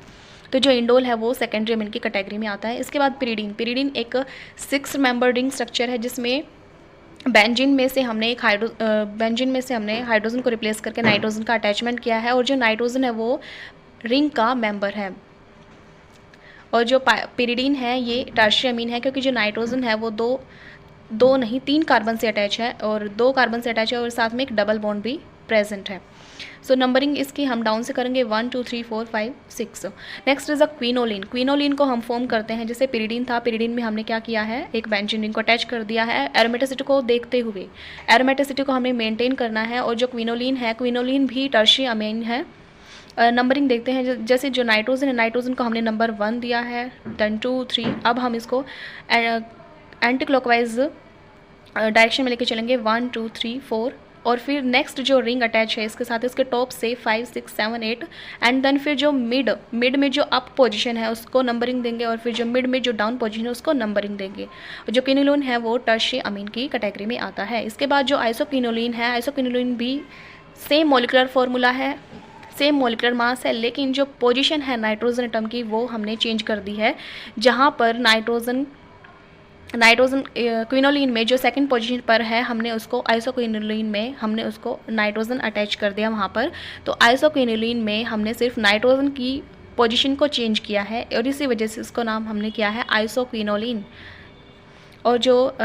Speaker 1: तो जो इंडोल है वो सेकेंडरी अमीन की कैटेगरी में आता है। इसके बाद पिरिडीन एक 6 मेंबर्ड रिंग स्ट्रक्चर है जिसमें बेंजीन में से हमने हाइड्रोजन को रिप्लेस करके नाइट्रोजन का अटैचमेंट किया है, और जो नाइट्रोजन है वो रिंग का मेंबर है। और जो पिरिडीन है ये टर्शियरी अमीन है क्योंकि जो नाइट्रोजन है वो दो नहीं 3 कार्बन से अटैच है, और 2 कार्बन से अटैच है और साथ में एक डबल बॉन्ड भी प्रेजेंट है। सो नंबरिंग इसकी हम डाउन से करेंगे 1 2 3 4 5 6। Next is a quinoline. Quinoline को हम फॉर्म करते हैं जैसे पिरिडीन था, पिरिडीन में हमने क्या किया है, एक बेंजीन रिंग को अटैच कर दिया है। एरोमेटिसिटी को देखते हुए एरोमेटिसिटी को हमें मेंटेन करना है, और जो क्विनोलिन है, क्विनोलिन भी टर्शियरी अमीन है। नंबरिंग देखते हैं, जैसे जो नाइट्रोजन है, नाइट्रोजन को हमने नंबर 1 दिया है, देन 2 3। अब हम इसको एंटी क्लॉकवाइज डायरेक्शन में लेके चलेंगे 1 2 3 4, और फिर नेक्स्ट जो रिंग अटैच है इसके साथ इसके टॉप से 5 6 7 8, एंड देन फिर जो मिड में जो अप पोजीशन है उसको नंबरिंग देंगे, और फिर जो मिड में जो डाउन पोजीशन है उसको नंबरिंग देंगे। जो क्विनोलिन है वो टर्शियरी अमीन की कैटेगरी में आता है। इसके बाद जो आइसोक्विनोलिन है, आइसोक्विनोलिन भी सेम मॉलिक्यूलर फार्मूला है, सेम मॉलिक्यूलर मास है, लेकिन जो पोजीशन है नाइट्रोजन एटम की वो हमने चेंज कर दी है। जहाँ पर नाइट्रोजन क्विनोलिन में जो सेकंड पोजीशन पर है हमने उसको आइसोक्विनोलिन में हमने उसको नाइट्रोजन अटैच कर दिया वहाँ पर। तो आइसोक्विनोलिन में हमने सिर्फ नाइट्रोजन की पोजीशन को चेंज किया है और इसी वजह से इसको नाम हमने किया है आइसोक्विनोलिन। और जो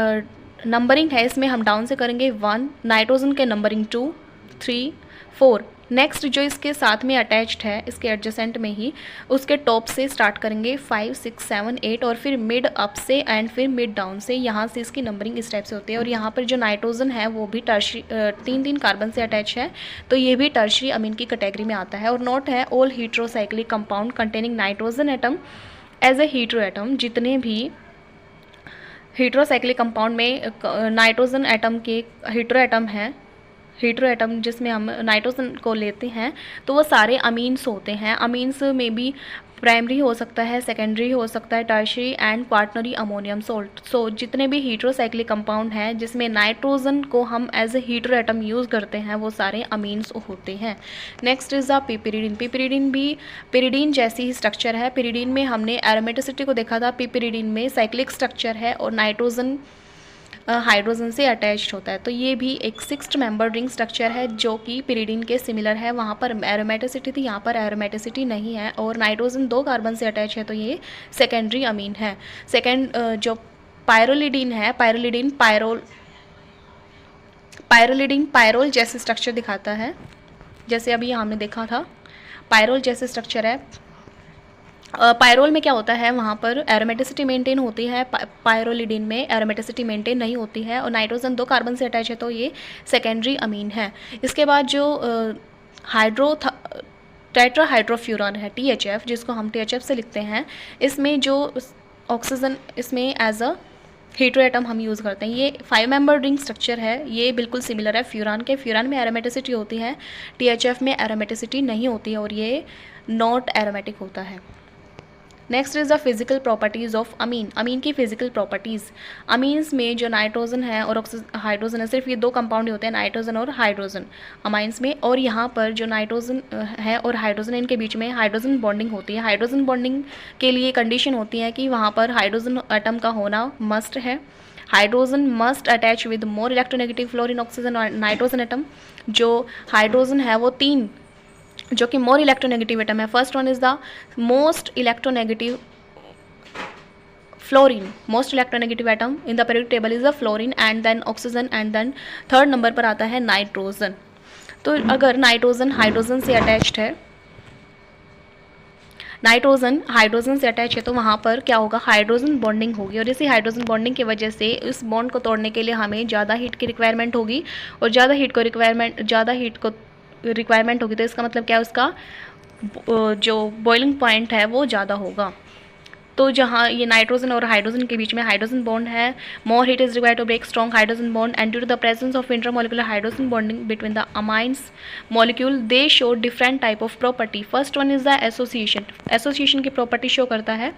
Speaker 1: नंबरिंग है इसमें हम डाउन से करेंगे 1, नाइट्रोजन के नंबरिंग 2 3 4, नेक्स्ट जो इसके साथ में अटैच्ड है, इसके एडजेसेंट में ही, उसके टॉप से स्टार्ट करेंगे 5, 6, 7, 8 और फिर मिड अप से एंड फिर मिड डाउन से, यहाँ से इसकी नंबरिंग इस टाइप से होती है। और यहाँ पर जो नाइट्रोजन है वो भी टर्शरी 3 कार्बन से अटैच है, तो ये भी टर्शरी अमीन की कैटेगरी में आता है। और नोट है, all heterocyclic compound containing nitrogen atom as a hetero atom, जितने भी हीट्रोसाइक्लिक कंपाउंड में नाइट्रोजन एटम के हीट्रो एटम जिसमें हम नाइट्रोजन को लेते हैं, तो वो सारे अमीन्स होते हैं। अमीन्स में भी प्राइमरी हो सकता है, सेकेंडरी हो सकता है, tertiary and quaternary ammonium salt. So जितने भी हीट्रोसाइक्लिक कंपाउंड हैं जिसमें नाइट्रोजन को हम as a hetero atom use करते हैं, वो सारे अमीन्स होते हैं। Next is the piperidine. Piperidine भी पिरिडीन जैसी ही स्ट्रक्चर है। पिरिडीन में हमने एरोमेटिसिटी को देखा था, पिपिरिडीन में साइक्लिक स्ट्रक्चर है और नाइट्रोजन हाइड्रोजन से अटैच्ड होता है। तो ये भी एक 6 मेंबर रिंग स्ट्रक्चर है जो कि पिरिडीन के सिमिलर है। वहाँ पर एरोमेटिसिटी थी, यहाँ पर एरोमेटिसिटी नहीं है और नाइट्रोजन 2 कार्बन से अटैच है, तो ये सेकेंडरी अमीन है। सेकेंड जो पायरोलिडीन है, पायरोलिडीन पायरोल जैसे स्ट्रक्चर दिखाता है, जैसे अभी हमने देखा था पायरोल जैसे स्ट्रक्चर है। पायरोल में क्या होता है, वहाँ पर एरोमेटिसिटी मेंटेन होती है, पायरोलिडीन में एरोमेटिसिटी मेंटेन नहीं होती है और नाइट्रोजन 2 कार्बन से अटैच है, तो ये सेकेंडरी अमीन है। इसके बाद जो टेट्राहाइड्रोफ्यूरॉन है, THF, जिसको हम THF से लिखते हैं, इसमें जो ऑक्सीजन इसमें एज अ हीट्रो एटम हम यूज़ करते हैं। ये 5 मेंबर रिंग स्ट्रक्चर है, ये बिल्कुल सिमिलर है फ्यूरान के। फ्यूरान में एरोमेटिसिटी होती है, THF में एरोमेटिसिटी नहीं होती है और ये नॉट एरोमेटिक होता है। Next is the physical properties of amine. Amine की फिजिकल प्रॉपर्टीज़, अमीन्स में जो नाइट्रोजन है और हाइड्रोजन है, सिर्फ ये 2 कंपाउंड होते हैं, नाइट्रोजन और हाइड्रोजन अमाइंस में। और यहाँ पर जो नाइट्रोजन है और हाइड्रोजन है, इनके बीच में हाइड्रोजन बॉन्डिंग होती है। हाइड्रोजन बॉन्डिंग के लिए कंडीशन होती है कि वहाँ पर हाइड्रोजन एटम का होना मस्ट है। Hydrogen must attach with more electronegative fluorine oxygen और नाइट्रोजन एटम। जो हाइड्रोजन है वो 3 जो कि मोर इलेक्ट्रोनेगेटिव एटम है। First one is the most electronegative fluorine, most electronegative atom in the periodic table is the fluorine and then oxygen and then 3rd number पर आता है नाइट्रोजन। तो अगर नाइट्रोजन हाइड्रोजन से अटैच्ड है, nitrogen hydrogen से attach है, तो वहाँ पर क्या होगा, हाइड्रोजन बॉन्डिंग होगी और इसी हाइड्रोजन बॉन्डिंग की वजह से इस बॉन्ड को तोड़ने के लिए हमें ज़्यादा हीट की रिक्वायरमेंट होगी और ज़्यादा हीट को रिक्वायरमेंट होगी, तो इसका मतलब क्या है, उसका जो बॉइलिंग पॉइंट है वो ज़्यादा होगा। तो जहाँ ये नाइट्रोजन और हाइड्रोजन के बीच में हाइड्रोजन बॉन्ड है, more heat is required to break strong hydrogen bond and due to the presence of intermolecular hydrogen bonding between the amines molecule they show different type of property. First one is the association. Association की property show करता है,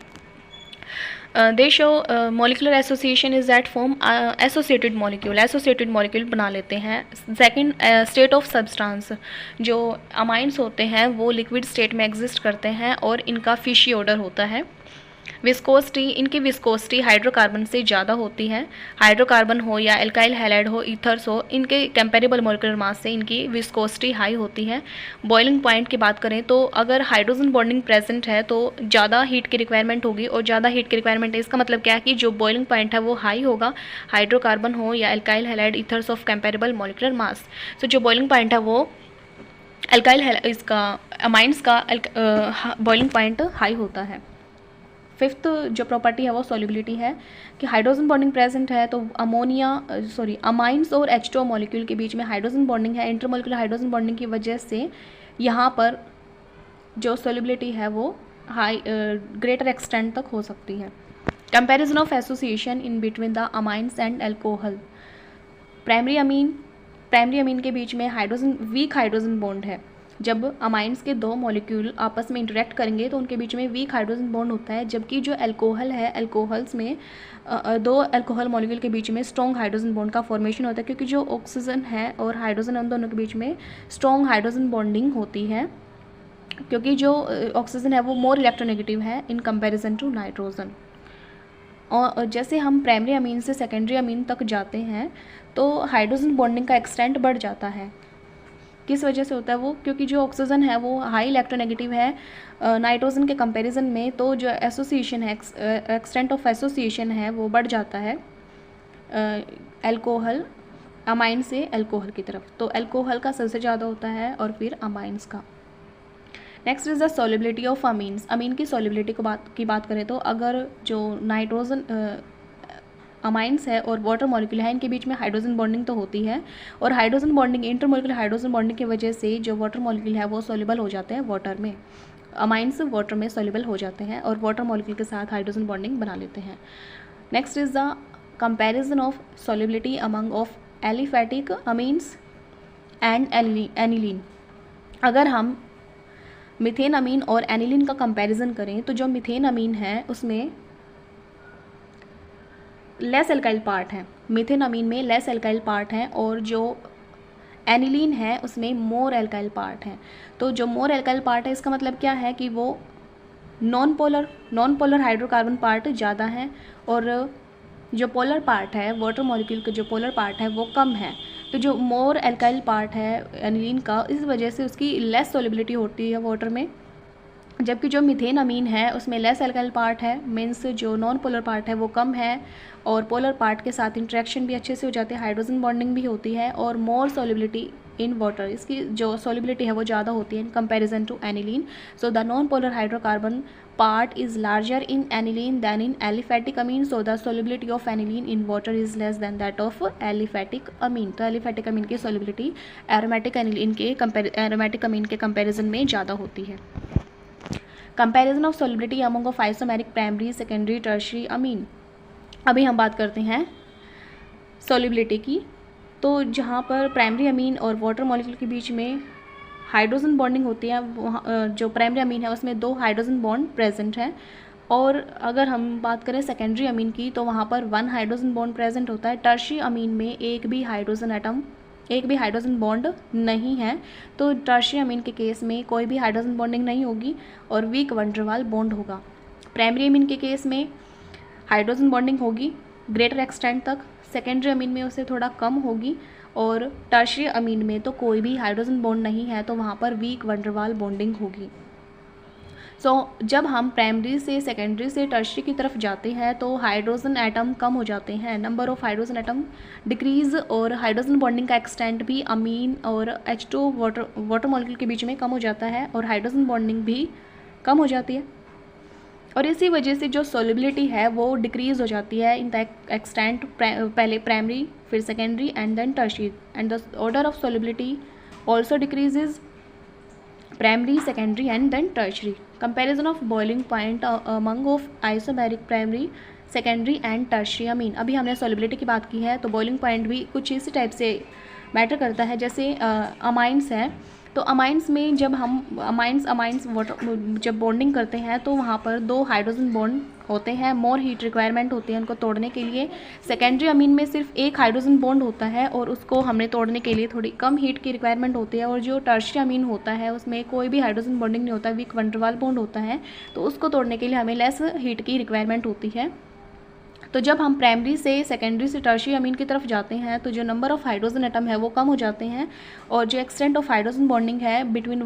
Speaker 1: they show molecular association is that form associated molecule बना लेते हैं। Second state of substance, जो amines होते हैं वो लिक्विड स्टेट में एग्जिस्ट करते हैं और इनका फिशी ऑर्डर होता है। विस्कोसिटी, इनकी विस्कोसिटी हाइड्रोकार्बन से ज़्यादा होती है। हाइड्रोकार्बन हो या एल्काइल हैलाइड हो, ईथर्स हो, इनके कंपेरेबल मॉलिक्यूलर मास से इनकी विस्कोसिटी हाई होती है। बॉइलिंग पॉइंट की बात करें तो अगर हाइड्रोजन बॉन्डिंग प्रेजेंट है तो ज़्यादा हीट की रिक्वायरमेंट होगी और ज़्यादा हीट की रिक्वायरमेंट है, इसका मतलब क्या है कि जो बॉइलिंग पॉइंट है वो हाई होगा, हाइड्रोकार्बन हो या alkyl halide ethers of comparable molecular mass. तो जो बॉइलिंग पॉइंट है वो एल्काइल इसका अमाइंस का बॉइलिंग पॉइंट हाई होता है। 5th जो प्रॉपर्टी है वो सॉल्युबिलिटी है कि हाइड्रोजन बॉन्डिंग प्रेजेंट है तो अमाइंस और H2O मॉलिक्यूल के बीच में हाइड्रोजन बॉन्डिंग है। इंटरमॉलिक्यूलर हाइड्रोजन बॉन्डिंग की वजह से यहाँ पर जो सॉल्युबिलिटी है वो हाई ग्रेटर एक्सटेंट तक हो सकती है। Comparison of association in between the amines and alcohol. Primary amine के बीच में वीक हाइड्रोजन बॉन्ड है। जब अमाइंस के 2 मॉलिक्यूल आपस में इंटरेक्ट करेंगे तो उनके बीच में वीक हाइड्रोजन बॉन्ड होता है, जबकि जो एल्कोहल है, एल्कोहल्स में 2 एल्कोहल मॉलिक्यूल के बीच में स्ट्रॉन्ग हाइड्रोजन बॉन्ड का फॉर्मेशन होता है, क्योंकि जो ऑक्सीजन है और हाइड्रोजन उन दोनों के बीच में स्ट्रॉन्ग हाइड्रोजन बॉन्डिंग होती है, क्योंकि जो ऑक्सीजन है वो मोर इलेक्ट्रोनेगेटिव है इन कंपेरिजन टू नाइट्रोजन। और जैसे हम प्राइमरी अमीन से सेकेंडरी अमीन तक जाते हैं तो हाइड्रोजन बॉन्डिंग का एक्सटेंट बढ़ जाता है। किस वजह से होता है वो, क्योंकि जो ऑक्सीजन है वो हाई इलेक्ट्रोनेगेटिव है नाइट्रोजन के कंपैरिजन में, तो जो एसोसिएशन है, एक्सटेंट ऑफ एसोसिएशन है वो बढ़ जाता है अमाइन से अल्कोहल की तरफ, तो अल्कोहल का सबसे ज़्यादा होता है और फिर अमाइंस का। Next is the solubility of amines. Amine की सॉल्युबिलिटी की बात करें तो अगर जो नाइट्रोजन अमाइंस है और वाटर मॉलिक्यूल है, इनके बीच में हाइड्रोजन बॉन्डिंग तो होती है, और hydrogen bonding, intermolecular hydrogen bonding की वजह से जो वाटर मॉलिक्यूल है वो सॉल्युबल हो जाते हैं वाटर में। अमाइंस वाटर में सॉल्युबल हो जाते हैं और वाटर मॉलिक्यूल के साथ हाइड्रोजन बॉन्डिंग बना लेते हैं। Next is the comparison of solubility among of aliphatic amines and aniline. अगर हम मीथेन अमीन और एनिलीन का कंपैरिजन करें तो जो मीथेन अमीन है उसमें लेस एल्काइल पार्ट है, मीथेन अमीन में लेस एल्काइल पार्ट है, और जो एनिलीन है उसमें मोर एल्काइल पार्ट है। तो जो मोर एल्काइल पार्ट है इसका मतलब क्या है कि वो नॉन पोलर हाइड्रोकार्बन पार्ट ज़्यादा है, और जो पोलर पार्ट है वाटर मॉलिक्यूल का जो पोलर पार्ट है वो कम है। तो जो मोर एल्काइल पार्ट है एनिलीन का, इस वजह से उसकी लेस सॉल्युबिलिटी होती है वाटर में, जबकि जो मीथेन अमीन है उसमें लेस एल्काइल पार्ट है, मीन्स जो नॉन पोलर पार्ट है वो कम है, और पोलर पार्ट के साथ इंटरेक्शन भी अच्छे से हो जाती है, हाइड्रोजन बॉन्डिंग भी होती है, और मोर सॉल्युबिलिटी इन वाटर, इसकी जो सॉल्युबिलिटी है वो ज़्यादा होती है in comparison to aniline. So the non polar hydrocarbon part is larger in aniline than in aliphatic amine, so the solubility of aniline in water is less than that of aliphatic amine। तो aliphatic amine की solubility aromatic amine के comparison में ज़्यादा होती है। Comparison of solubility among of isomeric primary secondary tertiary amine. अभी हम बात करते हैं सॉल्युबिलिटी की। तो जहाँ पर प्राइमरी अमीन और वाटर मॉलिक्यूल के बीच में हाइड्रोजन बॉन्डिंग होती है, वहाँ जो प्राइमरी अमीन है उसमें 2 हाइड्रोजन बॉन्ड प्रेजेंट है, और अगर हम बात करें सेकेंडरी अमीन की तो वहाँ पर 1 हाइड्रोजन बॉन्ड प्रेजेंट होता है। टर्शियरी अमीन में एक भी हाइड्रोजन बॉन्ड नहीं है। तो टर्शियरी अमीन के केस में कोई भी हाइड्रोजन बॉन्डिंग नहीं होगी और वीक वैन डर वाल बॉन्ड होगा। प्राइमरी अमीन के केस में हाइड्रोजन बॉन्डिंग होगी ग्रेटर एक्सटेंट तक, सेकेंडरी अमीन में उससे थोड़ा कम होगी, और टर्शियरी अमीन में तो कोई भी हाइड्रोजन बॉन्ड नहीं है तो वहाँ पर वीक वैन डर वाल बॉन्डिंग होगी। जब हम प्राइमरी से सेकेंडरी से टर्शियरी की तरफ जाते हैं तो हाइड्रोजन एटम कम हो जाते हैं, number of hydrogen atom decrease, और हाइड्रोजन बॉन्डिंग का एक्सटेंट भी अमीन और H2 वाटर मॉलिक्यूल के बीच में कम हो जाता है, और हाइड्रोजन बॉन्डिंग भी कम हो जाती है, और इसी वजह से जो सॉल्युबिलिटी है वो डिक्रीज हो जाती है इन द एक्सटेंट, पहले प्राइमरी फिर secondary and then tertiary, and the order of solubility also decreases primary secondary and then tertiary. Comparison of boiling point among of isomeric primary secondary and tertiary amine. अभी हमने solubility की बात की है, तो boiling point भी कुछ इसी टाइप से मैटर करता है। जैसे अमाइंस है, तो अमाइंस में जब हम अमाइंस वाटर जब बॉन्डिंग करते हैं तो वहाँ पर 2 हाइड्रोजन बॉन्ड होते हैं, मोर हीट रिक्वायरमेंट होती है उनको तोड़ने के लिए। सेकेंडरी अमीन में सिर्फ 1 हाइड्रोजन बॉन्ड होता है और उसको हमने तोड़ने के लिए थोड़ी कम हीट की रिक्वायरमेंट होती है, और जो टर्शियरी अमीन होता है उसमें कोई भी हाइड्रोजन बॉन्डिंग नहीं होता, वीक वैन डर वाल बॉन्ड होता है, तो उसको तोड़ने के लिए हमें लेस हीट की रिक्वायरमेंट होती है। तो जब हम प्राइमरी से सेकेंडरी से टर्शियरी अमीन की तरफ जाते हैं तो जो नंबर ऑफ हाइड्रोजन एटम है वो कम हो जाते हैं, और जो एक्सटेंट ऑफ हाइड्रोजन बॉन्डिंग है बिटवीन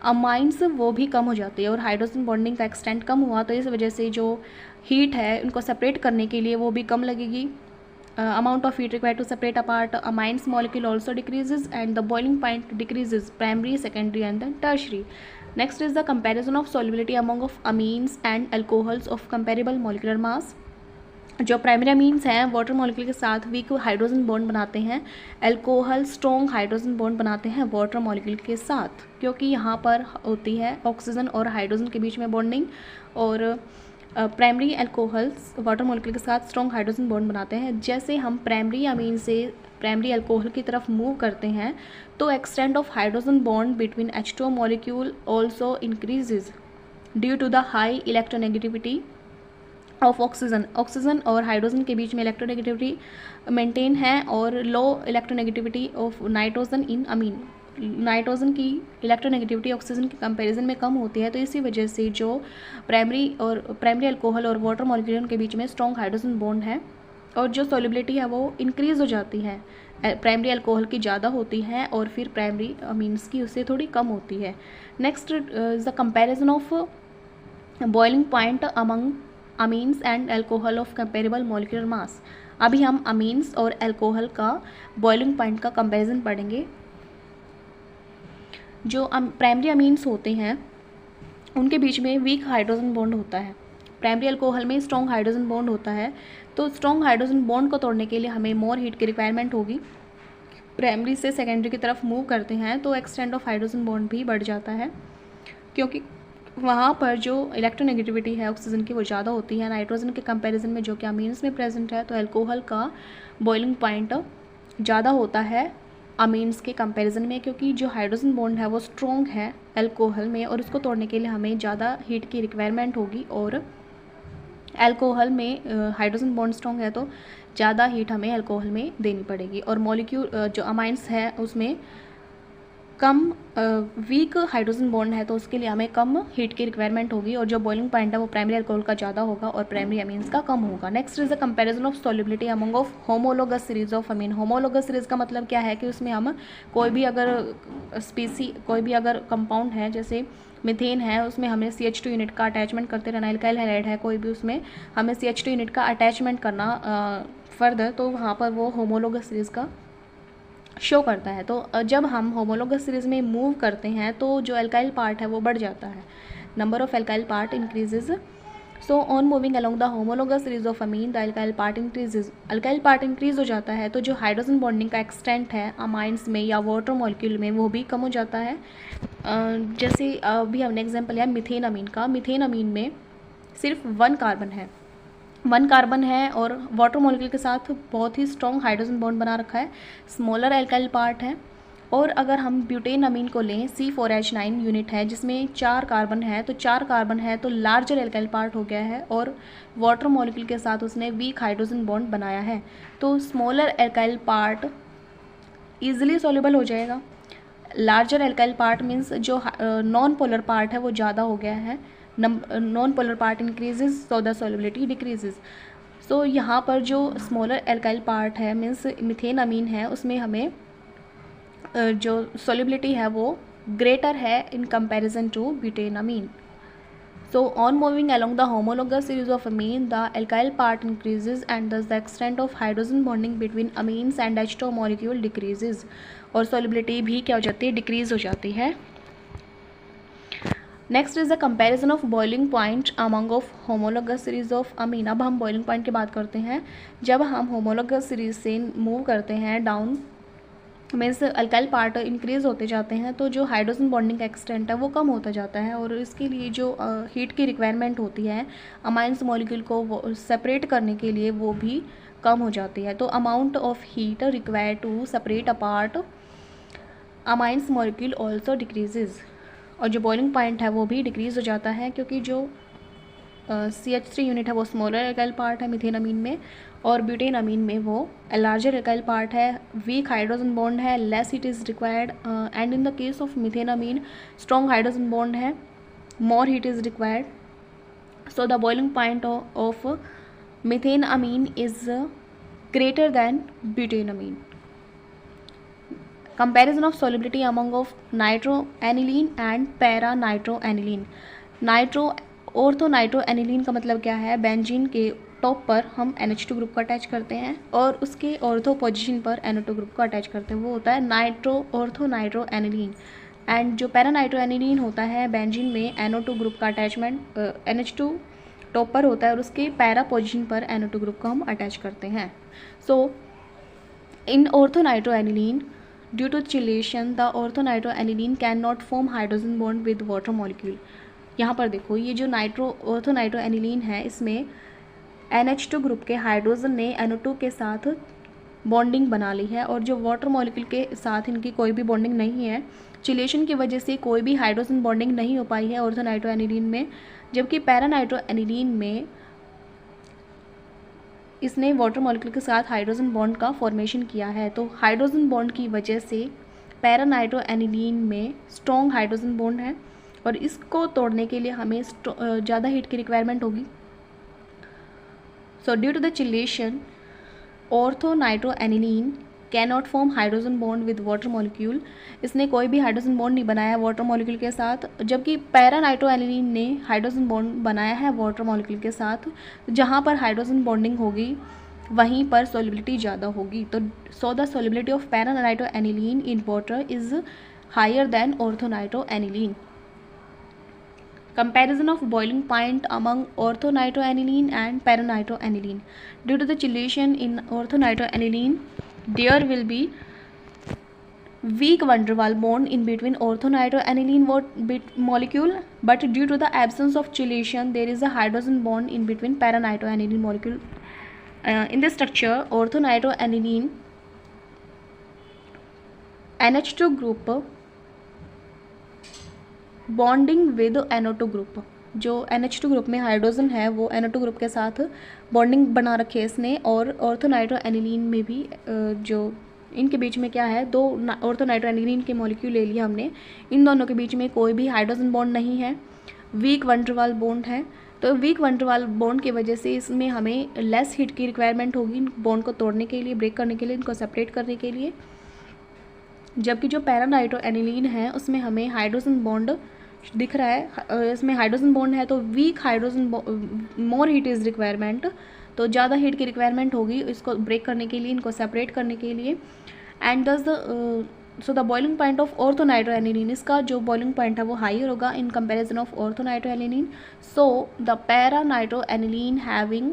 Speaker 1: अमाइंस वो भी कम हो जाती है, और हाइड्रोजन बॉन्डिंग का एक्सटेंट कम हुआ तो इस वजह से जो हीट है उनको सेपरेट करने के लिए वो भी कम लगेगी। Amount of heat required to separate apart amines molecule also decreases, and the boiling point decreases primary secondary and then tertiary. Next is the comparison of solubility among of amines and alcohols of comparable molecular mass। जो primary amines हैं water molecule के साथ week hydrogen bond बनाते हैं, alcohol strong hydrogen bond बनाते हैं water molecule के साथ, क्योंकि यहाँ पर होती है ऑक्सीजन और हाइड्रोजन के बीच में बॉन्डिंग, और प्राइमरी अल्कोहल्स वाटर मॉलिक्यूल के साथ स्ट्रॉन्ग हाइड्रोजन बॉन्ड बनाते हैं। जैसे हम प्राइमरी अमीन से प्राइमरी अल्कोहल की तरफ मूव करते हैं तो extent of hydrogen bond between H2 molecule also increases due to the high electronegativity of oxygen और हाइड्रोजन के बीच में इलेक्ट्रोनेगेटिविटी मेंटेन है, और low electronegativity of nitrogen in amine. Nitrogen की इलेक्ट्रोनेगेटिविटी ऑक्सीजन के कंपैरिजन में कम होती है, तो इसी वजह से जो प्राइमरी अल्कोहल और वाटर मॉलिक्यूल के बीच में स्ट्रॉन्ग हाइड्रोजन बॉन्ड है, और जो सॉल्युबिलिटी है वो इंक्रीज़ हो जाती है, प्राइमरी अल्कोहल की ज़्यादा होती है और फिर प्राइमरी अमीन्स की उससे थोड़ी कम होती है। Next is the comparison of boiling point among amines and alcohol of comparable molecular mass. अभी हम अमीन्स और अल्कोहल का बॉइलिंग पॉइंट का कंपैरिजन पढ़ेंगे। जो प्राइमरी अमीन्स होते हैं उनके बीच में वीक हाइड्रोजन बॉन्ड होता है, प्राइमरी अल्कोहल में स्ट्रॉन्ग हाइड्रोजन बॉन्ड होता है। तो स्ट्रॉन्ग हाइड्रोजन बॉन्ड को तोड़ने के लिए हमें मोर हीट की रिक्वायरमेंट होगी। प्राइमरी से सेकेंडरी की तरफ मूव करते हैं तो एक्सटेंट ऑफ हाइड्रोजन बॉन्ड भी बढ़ जाता है, क्योंकि वहाँ पर जो इलेक्ट्रोनेगेटिविटी है ऑक्सीजन की वो ज़्यादा होती है नाइट्रोजन के कंपैरिजन में, जो कि अमीन्स में प्रेजेंट है। तो अल्कोहल का बॉइलिंग पॉइंट ज़्यादा होता है अमीन्स के कंपैरिजन में, क्योंकि जो हाइड्रोजन बॉन्ड है वो स्ट्रॉन्ग है अल्कोहल में और उसको तोड़ने के लिए हमें ज़्यादा हीट की रिक्वायरमेंट होगी। और अल्कोहल में हाइड्रोजन बॉन्ड स्ट्रॉन्ग है तो ज़्यादा हीट हमें अल्कोहल में देनी पड़ेगी। और मॉलिक्यूल जो अमाइंस है उसमें कम वीक हाइड्रोजन बॉन्ड है तो उसके लिए हमें कम हीट की रिक्वायरमेंट होगी, और जो बॉइलिंग पॉइंट है वो प्राइमरी अल्कोहल का ज़्यादा होगा और प्राइमरी अमीन्स का कम होगा। Next is the comparison of solubility among of homologous series of amine. Homologous series का मतलब क्या है कि उसमें हम कोई भी अगर कंपाउंड है, जैसे मीथेन है, उसमें हमें CH2 यूनिट का अटैचमेंट करते रहना, एल्काइल हैलाइड है कोई भी, उसमें हमें CH2 यूनिट का अटैचमेंट करना फर्दर, तो वहाँ पर वो होमोलोगस सीरीज़ का शो करता है। तो जब हम होमोलोगस सीरीज़ में मूव करते हैं तो जो एल्काइल पार्ट है वो बढ़ जाता है, number of alkyl part increases. So on moving along the homologous series of amine the alkyl part increases. Alkyl part increase हो जाता है तो जो हाइड्रोजन बॉन्डिंग का एक्सटेंट है अमाइंस में या वाटर मॉलिक्यूल में वो भी कम हो जाता है। जैसे अभी हमने एग्जाम्पल लिया मीथेन अमीन का। मीथेन अमीन में सिर्फ 1 कार्बन है और वाटर मॉलिक्यूल के साथ बहुत ही स्ट्रॉन्ग हाइड्रोजन बॉन्ड बना रखा है, स्मॉलर एल्काइल पार्ट है। और अगर हम ब्यूटेन अमीन को लें, C4H9 यूनिट है जिसमें 4 कार्बन है, तो 4 कार्बन है तो लार्जर एल्काइल पार्ट हो गया है और वाटर मॉलिक्यूल के साथ उसने वीक हाइड्रोजन बॉन्ड बनाया है, तो smaller alkyl part easily soluble हो जाएगा। लार्जर एल्काइल पार्ट मीन्स जो नॉन पोलर पार्ट है वो ज़्यादा हो गया है, non polar part increases so the solubility decreases. So यहाँ पर जो स्मॉलर एल्काइल पार्ट है मीन्स मीथेन अमीन है, उसमें हमें जो सॉल्युबिलिटी है वो ग्रेटर है in comparison to butane amine. So on moving along the homologous series of amine the alkyl part increases and thus the extent of hydrogen bonding between amines and H2 molecule decreases, और solubility भी क्या हो जाती है, decrease हो जाती है। Next is the comparison of boiling point among of homologous series of amine. अब हम बॉइलिंग पॉइंट की बात करते हैं। जब हम होमोलोगस सीरीज से मूव करते हैं down means alkyl part increase होते जाते हैं तो जो हाइड्रोजन बॉन्डिंग का एक्सटेंट है वो कम होता जाता है, और इसके लिए जो हीट की रिक्वायरमेंट होती है अमाइंस मॉलिक्यूल को सेपरेट करने के लिए वो भी कम हो जाती है। तो amount of heat required to separate apart amines molecule also decreases, और जो बॉइलिंग पॉइंट है वो भी डिक्रीज़ हो जाता है, क्योंकि जो CH3 यूनिट है वो स्मॉलर एल्काइल पार्ट है मीथेन अमीन में, और ब्यूटेन अमीन में वो लार्जर एल्काइल पार्ट है, वीक हाइड्रोजन बॉन्ड है, less heat is required, and in the case of methane amine strong hydrogen bond है, more heat is required. So the boiling point of methane amine is greater than butane amine. Comparison of solubility among of nitroaniline and para nitroaniline. Ortho nitroaniline का मतलब क्या है, benzene के top पर हम NH2 group को attach करते हैं और उसके ऑर्थो पोजीशन पर NO2 ग्रुप को अटैच करते हैं, वो होता है ऑर्थो नाइट्रोएनिलीन। एंड जो पैरा नाइट्रोएनिलीन होता है बेंजीन में NO2 ग्रुप का अटैचमेंट NH2 टॉप पर होता है और उसके पैरा पोजीशन पर NO2 ग्रुप को हम अटैच करते हैं। So in ortho nitroaniline due to chelation the ortho nitroaniline can not form hydrogen bond with water molecule. यहाँ पर देखो ये जो ऑर्थो नाइट्रोएनिलीन है इसमें NH2 ग्रुप के हाइड्रोजन ने NO2 के साथ बॉन्डिंग बना ली है, और जो वाटर मॉलिक्यूल के साथ इनकी कोई भी बॉन्डिंग नहीं है, चिलेशन की वजह से कोई भी हाइड्रोजन बॉन्डिंग नहीं हो पाई है ऑर्थो नाइट्रोएनिलीन में, जबकि पैरा नाइट्रोएनिलीन में इसने वाटर मॉलिक्यूल के साथ हाइड्रोजन बॉन्ड का फॉर्मेशन किया है। तो हाइड्रोजन बॉन्ड की वजह से पैरा नाइट्रोएनिलीन में स्ट्रॉन्ग हाइड्रोजन बॉन्ड है और इसको तोड़ने के लिए हमें ज़्यादा हीट की रिक्वायरमेंट होगी। So due to the chelation ortho nitroaniline can not form hydrogen bond with water molecule. इसने कोई भी हाइड्रोजन बॉन्ड नहीं बनाया वाटर मॉलिक्यूल के साथ, जबकि पैरा नाइट्रोएनिलीन ने हाइड्रोजन बॉन्ड बनाया है वाटर मॉलिक्यूल के साथ। जहाँ पर हाइड्रोजन बॉन्डिंग होगी वहीं पर solubility ज़्यादा होगी। तो so the solubility of para-nitroaniline in water is higher than orthonitroaniline. Comparison of boiling point among orthonitroaniline and para-nitroaniline. Due to the chelation in orthonitroaniline, there will be weak van der Waals bond in between orthonitroaniline molecule, but due to the absence of chelation, there is a hydrogen bond in between para-nitroaniline molecule. In this structure, orthonitroaniline NH2 group bonding with NO2 group, जो NH2 group में hydrogen है वो NO2 group के साथ bonding बना रखी है इसने। और ऑर्थोनाइट्रोएनिलीन में भी जो इनके बीच में क्या है, दो ऑर्थोनाइट्रोएनिलीन के मॉलिक्यूल ले लिया हमने, इन दोनों के बीच में कोई भी हाइड्रोजन बॉन्ड नहीं है, weak van der Waals bond है। तो weak van der Waals bond की वजह से इसमें हमें लेस हीट की रिक्वायरमेंट होगी बॉन्ड को तोड़ने के लिए, ब्रेक करने के लिए, इनको सेपरेट करने के लिए। जबकि जो पैरानाइट्रोएनिलीन है उसमें हमें हाइड्रोजन बॉन्ड दिख रहा है, इसमें हाइड्रोजन बॉन्ड है, तो weak hydrogen more heat is requirement, तो ज़्यादा हीट की रिक्वायरमेंट होगी इसको ब्रेक करने के लिए, इनको सेपरेट करने के लिए। And thus so the boiling point of orthonitroaniline, इसका जो बॉइलिंग पॉइंट है वो हायर होगा in comparison of orthonitroaniline. So the paranitroaniline having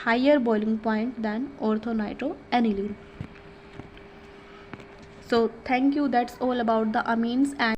Speaker 1: higher boiling point than orthonitroaniline. So thank you, that's all about the amines and